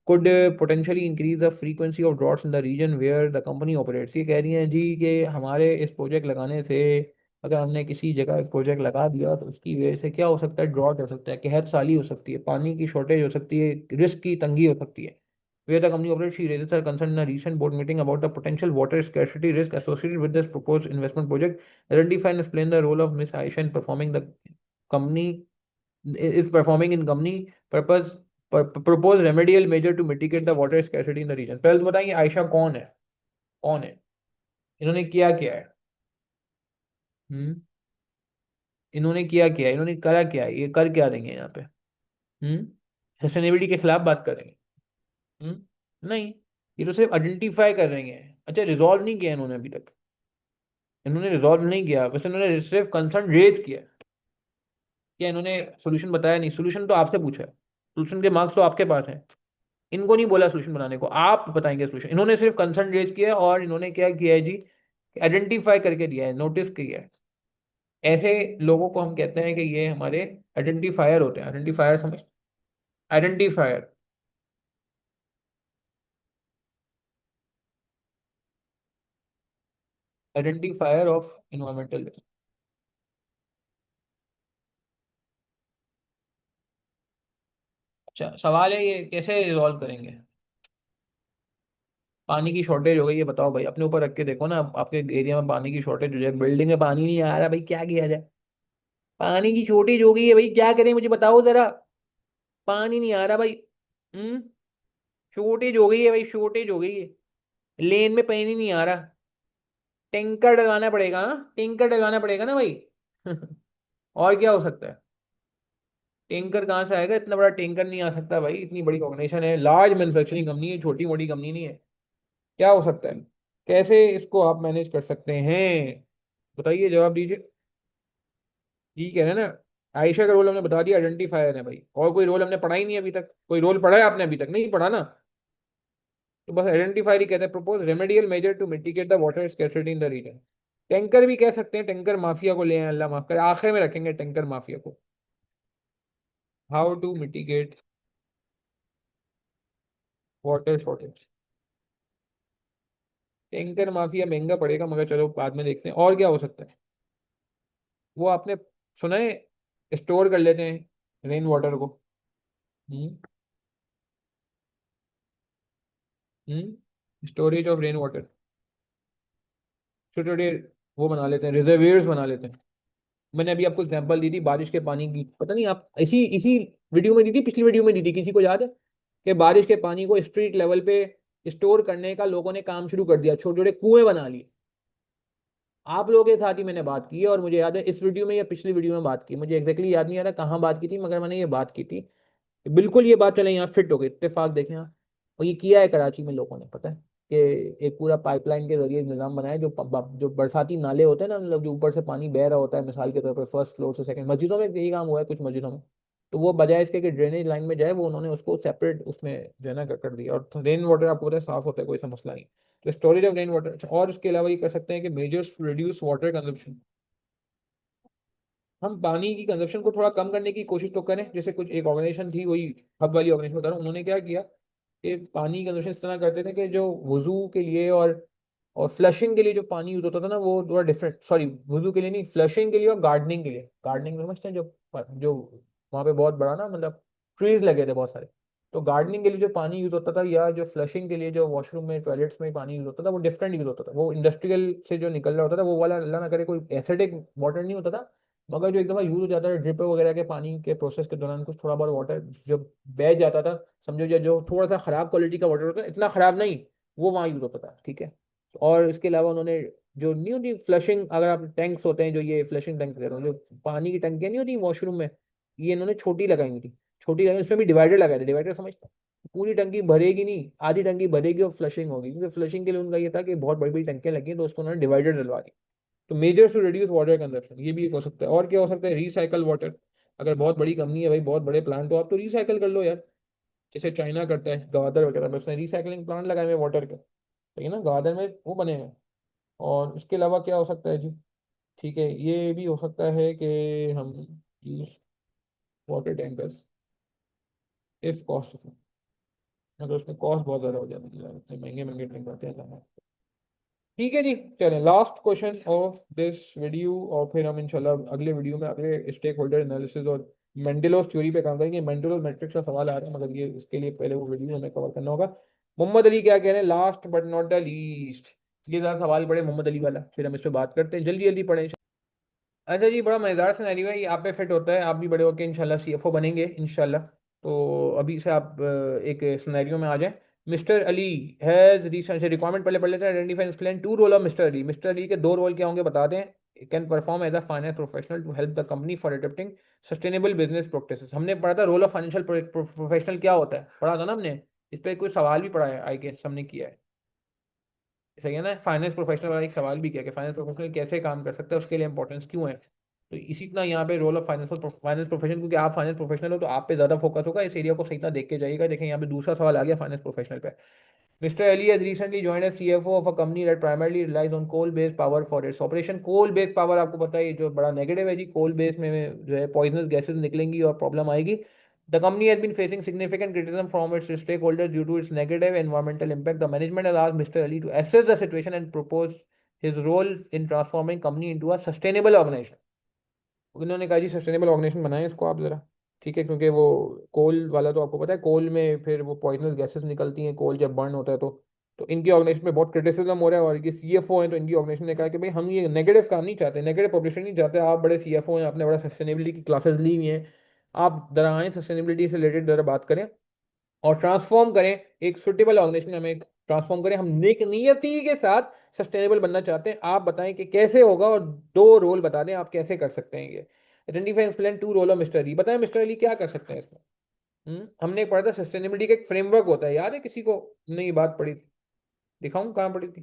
could potentially increase the frequency of droughts in the region where the company operates। ये कह रही हैं जी कि हमारे इस प्रोजेक्ट लगाने से, अगर हमने किसी जगह प्रोजेक्ट लगा दिया तो उसकी वजह से क्या हो सकता है? ड्रॉट हो सकता है, कहत साली हो सकती है, पानी की शॉर्टेज हो सकती है, रिस्क की तंगी हो सकती है। Where the company operates, she raises her concern in a recent board meeting about the potential water scarcity risk associated with this proposed investment project. Identify and explain the role of Miss Aisha in performing the company is performing in company purpose propose remedial measure to mitigate the water scarcity in the region। पहले तो बताइए आयशा कौन है? कौन है? इन्होंने किया क्या है? हम्म। इन्होंने किया क्या है? इन्होंने करा क्या है? ये कर क्या देंगे यहाँ पे? हम्म। सस्टेनेबिलिटी के खिलाफ बात करेंगे? नहीं, ये तो सिर्फ आइडेंटिफाई कर रहे हैं। अच्छा, रिजॉल्व नहीं किया इन्होंने अभी तक। इन्होंने रिजॉल्व नहीं किया, बस इन्होंने सिर्फ कंसर्न रेज किया। क्या इन्होंने सोल्यूशन बताया? नहीं, सोल्यूशन तो आपसे पूछा है, सोल्यूशन के मार्क्स तो आपके पास हैं। इनको नहीं बोला सोल्यूशन बनाने को, आप बताएंगे सोल्यूशन। इन्होंने सिर्फ कंसर्न रेज किया है, और इन्होंने क्या किया है जी? आइडेंटिफाई करके दिया है, नोटिस किया है। ऐसे लोगों को हम कहते हैं कि ये हमारे आइडेंटिफायर होते हैं। आइडेंटिफायर समझ, आइडेंटिफायर, आइडेंटिफायर ऑफ इन्वायरमेंटल। अच्छा, सवाल है ये कैसे रिजॉल्व करेंगे? पानी की शॉर्टेज हो गई है, बताओ भाई, अपने ऊपर रख के देखो ना, आपके एरिया में पानी की शॉर्टेज हो जाए, बिल्डिंग में पानी नहीं आ रहा भाई, क्या किया जाए? पानी की शॉर्टेज हो गई है भाई, क्या करें मुझे बताओ जरा। पानी नहीं आ रहा भाई। हम्म। शॉर्टेज हो गई है भाई, शॉर्टेज हो गई है। लेन में पानी नहीं आ रहा। टैंकर डलवाना पड़ेगा, हाँ टैंकर डलवाना पड़ेगा ना भाई। और क्या हो सकता है? टैंकर कहाँ से आएगा? इतना बड़ा टैंकर नहीं आ सकता भाई, इतनी बड़ी ऑर्गेनाइजेशन है, लार्ज मैन्युफैक्चरिंग कंपनी है, छोटी मोटी कंपनी नहीं है। क्या हो सकता है? कैसे इसको आप मैनेज कर सकते हैं? बताइए, जवाब दीजिए। जी कह रहे हैं ना, आयशा का रोल हमने बता दिया, आइडेंटिफायर है भाई, और कोई रोल हमने पढ़ा ही नहीं अभी तक। कोई रोल पढ़ा है आपने? अभी तक नहीं पढ़ा ना। तो बस आइडेंटिफायर ही कहते हैं, propose remedial measure to mitigate the water scarcity in the region. Tanker भी कह सकते हैं, टैंकर माफिया को ले आए, अल्लाह माफ करे, आखिर में रखेंगे टैंकर माफिया को। How to mitigate water shortage. Tanker mafia महंगा पड़ेगा, मगर चलो बाद में देखते हैं। और क्या हो सकता है? वो आपने सुना है, स्टोर कर लेते हैं रेन वाटर को। हम्म। Storage of rain water. छोटे छोटे वो बना लेते हैं, रिजर्वियर्स बना लेते हैं। मैंने अभी आपको एग्जांपल दी थी बारिश के पानी की, पता नहीं आप इसी इसी वीडियो में दी थी, पिछली वीडियो में दी थी, किसी को याद है? कि बारिश के पानी को स्ट्रीट लेवल पे स्टोर करने का लोगों ने काम शुरू कर दिया, छोटे छोटे कुएं बना लिए। आप लोगों के साथ ही मैंने बात की है, और मुझे याद है इस वीडियो में या पिछली वीडियो में बात की, मुझे एग्जैक्टली याद नहीं आ रहा कहाँ बात की थी, मगर मैंने ये बात की थी। बिल्कुल ये बात चले यहाँ फिट हो गई, इत्तेफाक देखें यहाँ। और ये किया है कराची में लोगों ने, पता है कि एक पूरा पाइपलाइन के जरिए निज़ाम बनाया, जो बरसाती नाले होते हैं ना, मतलब जो ऊपर से पानी बह रहा होता है, मिसाल के तौर पर फर्स्ट फ्लोर से सेकंड, मस्जिदों में यही काम हुआ है कुछ मस्जिदों में। तो वो बजाय इसके कि ड्रेनेज लाइन में जाए, वो उन्होंने उसको सेपरेट उसमें जो है ना कर दिया, और रेन वाटर आपको पता है साफ होता है, कोई सा मसला नहीं। तो स्टोरेज ऑफ रेन वाटर, और इसके अलावा ये कर सकते हैं कि मेजर्स रिड्यूस वाटर कंजप्शन। हम पानी की कंजप्शन को थोड़ा कम करने की कोशिश तो करें। जैसे कुछ एक ऑर्गेनाइजेशन थी, वही हब वाली ऑर्गेनाइजेशन बता रहा हूँ, उन्होंने क्या किया कि पानी की कंजप्शन इस तरह करते थे कि जो वजू के लिए और फ्लशिंग के लिए जो पानी यूज होता था ना, वो थोड़ा डिफरेंट, सॉरी वजू के लिए नहीं, फ्लशिंग के लिए और गार्डनिंग के लिए। गार्डनिंग समझते हैं, जो जो वहाँ पे बहुत बड़ा ना, मतलब ट्रीज लगे थे बहुत सारे। तो गार्डनिंग के लिए जो पानी यूज होता था, या जो फ्लशिंग के लिए जो वॉशरूम में टॉयलेट्स में पानी यूज होता था, वो डिफरेंट यूज होता था। वो इंडस्ट्रियल से जो निकल रहा होता था वो वाला, अल्लाह ना करे, कोई एसिडिक वाटर नहीं होता था, मगर जो एक दफ़ा यूज हो जाता है ड्रिप वगैरह के पानी के प्रोसेस के दौरान, कुछ थोड़ा बहुत वाटर जो बह जाता था, समझो, जो थोड़ा सा खराब क्वालिटी का वाटर होता है, इतना खराब नहीं, वो वहाँ यूज होता था, ठीक है। और इसके अलावा उन्होंने जो नहीं होती फ्लशिंग, अगर आप टैंक्स होते हैं, जो ये फ्लशिंग टैंक कह रहा हूँ, जो पानी की टंकियाँ नहीं होती वॉशरूम में, ये इन्होंने छोटी लगाई हुई थी। छोटी लगाई, उसमें भी डिवाइडर लगाए थे, डिवाइडर समझते हैं? पूरी टंकी भरेगी नहीं, आधी टंकी भरेगी और फ्लशिंग होगी, क्योंकि फ्लशिंग के लिए उनका ये था कि बहुत बड़ी बड़ी टंकियां लगी हैं, तो उसको उन्होंने डिवाइडर डलवा दी। तो measures to reduce water consumption, ये भी एक हो सकता है। और क्या हो सकता है? Recycle water. अगर बहुत बड़ी कंपनी है भाई, बहुत बड़े प्लांट, तो आप तो रिसाइकल कर लो यार। जैसे चाइना करता है गवादर वगैरह में, उसने रिसाइकलिंग प्लांट लगाए हुए वाटर के, सही है ना, गवादर में वो बने हैं। और इसके अलावा क्या हो सकता है जी? ठीक है, ये भी हो सकता है कि हम use water tankers if cost, मतलब उसमें कॉस्ट बहुत ज़्यादा हो जाती है यार, इतने महंगे महंगे टैंक आते हैं। ठीक है जी, चलें last question of this video, और फिर हम इंशाल्लाह अगले वीडियो में अगले स्टेक होल्डर एनालिसिस और मेंडेलोस थ्योरी पे काम करेंगे। मेंडेलोस मैट्रिक्स का सवाल आ रहा है, मगर ये इसके लिए पहले वो वीडियो हमें कवर करना होगा। मोहम्मद अली क्या कह रहे हैं, last but not the least? ये ज़्यादा सवाल पड़े मोहम्मद अली वाला, फिर हम इस पर बात करते हैं, जल्दी जल्दी पढ़ें। अच्छा जी, बड़ा मज़ेदार सिनेरियो है ये, आप पे फिट होता है, आप भी बड़े होकर इंशाल्लाह सीएफओ बनेंगे इंशाल्लाह। तो अभी से आप एक सिनेरियो में आ जाएं। Mister Ali has recent requirement, पहले पढ़ लेते हैं। Identify explain two role of mister Ali. Mister Ali के दो रोल क्या होंगे बता दें। Can perform as a finance professional to help the company for adopting sustainable business practices. हमने पढ़ा था रोल ऑफ फाइनेंशियल प्रोफेशनल क्या होता है, पढ़ा था ना हमने। इस पर कोई सवाल भी पढ़ा है, आई गेस हमने किया है, सही है ना। फाइनेंस प्रोफेशनल वाला एक सवाल भी किया कि फाइनेंस प्रोफेशनल कैसे काम कर सकता है, उसके लिए इंपॉर्टेंस क्यों है। तो इसी तरह यहाँ पे रोल ऑफ फाइनेंस प्रोफेशनल, क्योंकि आप फाइनेंस प्रोफेशनल हो तो आप पे ज्यादा फोकस होगा, इस एरिया को सही तरह देख के जाइएगा। देखें यहाँ पे दूसरा सवाल आ गया फाइनेंस प्रोफेशनल पे। Mr. Ali has recently joined as CFO of a company that primarily relies on coal-based power for its operation. Coal-based power आपको पता है ये जो बड़ा नेगेटिव है जी, कोल बेस में जो है पॉइजनस गैसेस निकलेंगी और प्रॉब्लम आएगी। The company has been facing significant criticism from its stakeholders due to its negative environmental impact. The management has asked Mr. Ali to assess the situation and propose his role in transforming company into a sustainable organization. उन्होंने कहा जी सस्टेनेबल ऑर्गेनाइजेशन बनाए इसको आप जरा, ठीक है, क्योंकि वो कोल वाला तो आपको पता है, कोल में फिर वो पॉइजनस गैसेस निकलती हैं, कोल जब बर्न होता है तो। तो इनकी ऑर्गेनाइजेशन में बहुत क्रिटिसिज्म हो रहा है, और ये सीएफओ हैं, तो इनकी ऑर्गेनाइजेशन ने कहा कि भाई हम ये नेगेटिव काम नहीं चाहते, नेगेटिव पब्लिसिटी नहीं चाहते। आप बड़े सीएफओ हैं, आपने बड़ा सस्टेनेबिलिटी की क्लासेस ली हुई हैं, आप जरा आए सस्टेनेबिलिटी से रिलेटेड जरा बात करें और ट्रांसफॉर्म करें, एक सुटेबल ऑर्गेनाइजेशन में हमें ट्रांसफॉर्म करें। हम नेक नियति के साथ सस्टेनेबल बनना चाहते हैं, आप बताएं कि कैसे होगा, और दो रोल बता दें आप कैसे कर सकते हैं ये। Identify explain two role of mister Ali, बताएं मिस्टर अली क्या कर सकते हैं इसमें। हमने पढ़ा था सस्टेनेबिलिटी का एक फ्रेमवर्क होता है, याद है किसी को? हमने ये बात पढ़ी थी, दिखाऊं कहाँ पढ़ी थी?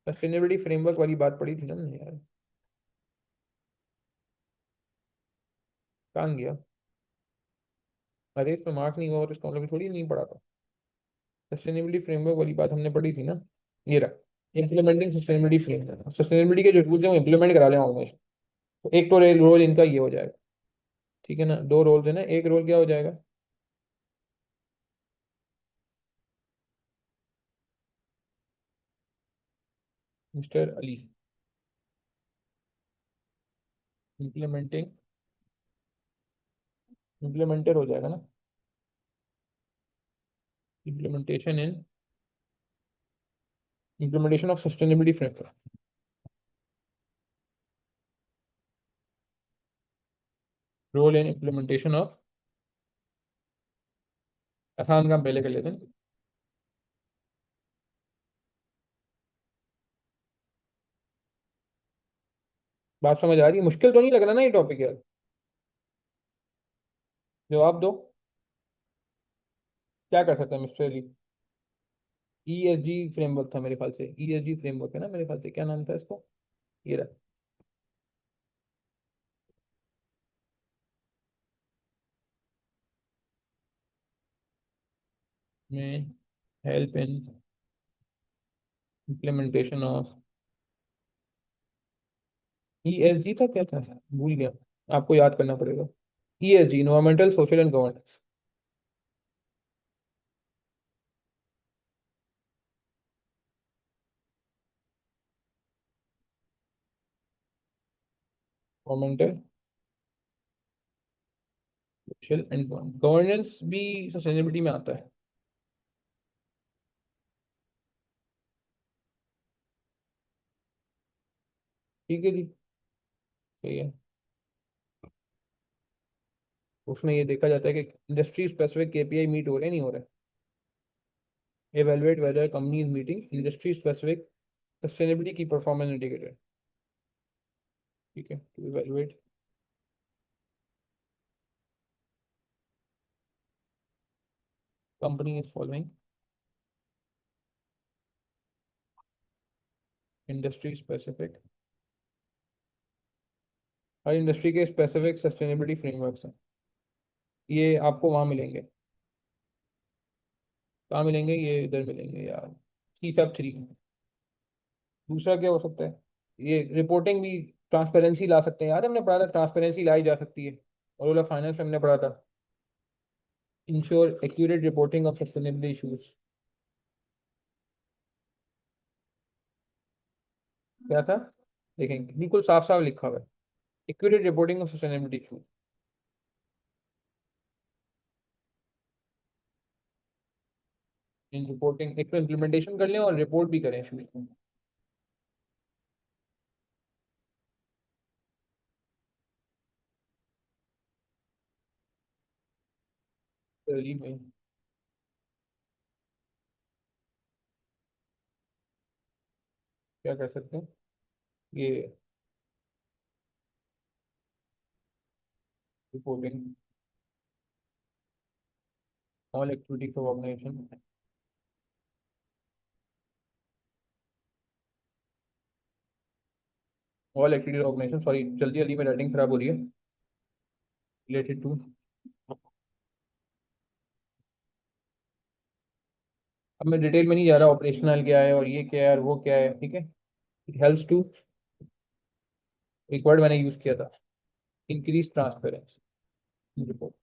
सस्टेनेबिलिटी फ्रेमवर्क वाली बात पढ़ी थी ना हमने यार, कहाँ गया? अरे इसमें मार्क नहीं हुआ और इसका मतलब थोड़ी नहीं पढ़ा था। सस्टेनेबिलिटी फ्रेमवर्क वाली बात हमने पढ़ी थी ना, ये रहा इम्प्लीमेंटिंग सस्टेनेबिलिटी फ्रेमवर्क। सस्टेनेबिलिटी के जो रूल्स हैं वो इम्प्लीमेंट करा लें ऑर्गेनाइजेशन। तो एक तो रोल इनका ये हो जाएगा, ठीक है ना, दो रोल्स है ना, एक रोल क्या हो जाएगा? मिस्टर अली इम्प्लीमेंटिंग, इम्प्लीमेंटर हो जाएगा ना, implementation in, implementation of sustainability framework, role in implementation of. आसान काम पहले कर लेते हैं। बात समझ आ रही है? मुश्किल तो नहीं लग रहा ना ये टॉपिक यार? जवाब दो, क्या कर सकते हैं मिस्टर अली? ईएसजी फ्रेमवर्क था मेरे ख्याल से, ईएसजी फ्रेमवर्क है ना मेरे ख्याल से, क्या नाम था इसको? ये रहा। में help in implementation of, ESG था क्या था, भूल गया, आपको याद करना पड़ेगा। ESG environmental social and governance. Governmental social and governance भी सस्टेनेबिलिटी में आता है। ठीक है जी, सही है। उसमें ये देखा जाता है कि इंडस्ट्री स्पेसिफिक केपीआई मीट हो रहे हैं नहीं हो रहे। evaluate whether a company is meeting industry specific sustainability की performance indicator। ठीक है, to evaluate company is following industry specific, her industry के स्पेसिफिक सस्टेनेबिलिटी फ्रेमवर्क्स हैं, ये आपको वहाँ मिलेंगे। कहाँ मिलेंगे? ये इधर मिलेंगे यार, सी सब थ्री। दूसरा क्या हो सकता है? ये रिपोर्टिंग भी, ट्रांसपेरेंसी ला सकते हैं, यार हमने पढ़ा था ट्रांसपेरेंसी लाई जा सकती है, और वाला फाइनेंस में हमने पढ़ा था। Ensure accurate reporting of sustainability issues, क्या था? देखेंगे, बिल्कुल साफ साफ लिखा हुआ है, accurate reporting of sustainability issues. In reporting एक तो इम्प्लीमेंटेशन कर लें और रिपोर्ट भी करें शुरू में। दिल्ली में क्या कर सकते हैं? ये reporting all activity of organization, all activity organization, sorry जल्दी जल्दी में राइटिंग खराब हो रही है। रिलेटेड टू, अब मैं डिटेल में नहीं जा रहा, ऑपरेशनल क्या है और ये क्या है और वो क्या है, ठीक है। इट हेल्प्स टू, एक वर्ड मैंने यूज किया था, इंक्रीज ट्रांसपेरेंसी रिपोर्ट।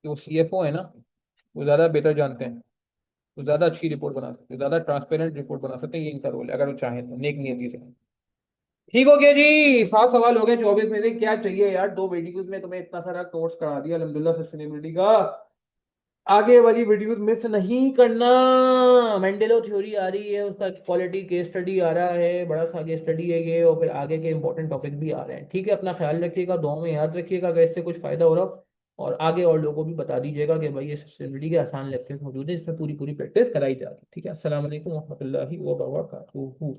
जो सीएफओ है ना, वो ज़्यादा बेहतर जानते हैं, वो ज़्यादा अच्छी रिपोर्ट बना सकते हैं, ज़्यादा ट्रांसपेरेंट रिपोर्ट बना सकते हैं, ये इनका रोल है अगर वो चाहें तो नेक नियति से। ठीक हो गया जी, 7 सवाल हो गए 24 में से, क्या चाहिए यार? दो वीडियोस में तुम्हें इतना सारा कोर्स करा दिया अलहमदुल्ला सस्टेनेबिलिटी का। आगे वाली वीडियोस मिस नहीं करना। मेंडेलो थ्योरी आ रही है, उसका क्वालिटी केस स्टडी आ रहा है, बड़ा सा केस स्टडी है ये, और फिर आगे के इंपॉर्टेंट टॉपिक भी आ रहे हैं। ठीक है, अपना ख्याल रखिएगा, दुआ में याद रखिएगा अगर इससे कुछ फायदा हो रहा हो, और आगे और लोगों को भी बता दीजिएगा कि भाई ये सस्टेनेबिलिटी के आसान लेक्चर्स मौजूद है, इसमें पूरी पूरी प्रैक्टिस कराई जा रही है। ठीक है, अस्सलाम वालेकुम रहमतुल्लाहि व बरकातुहू।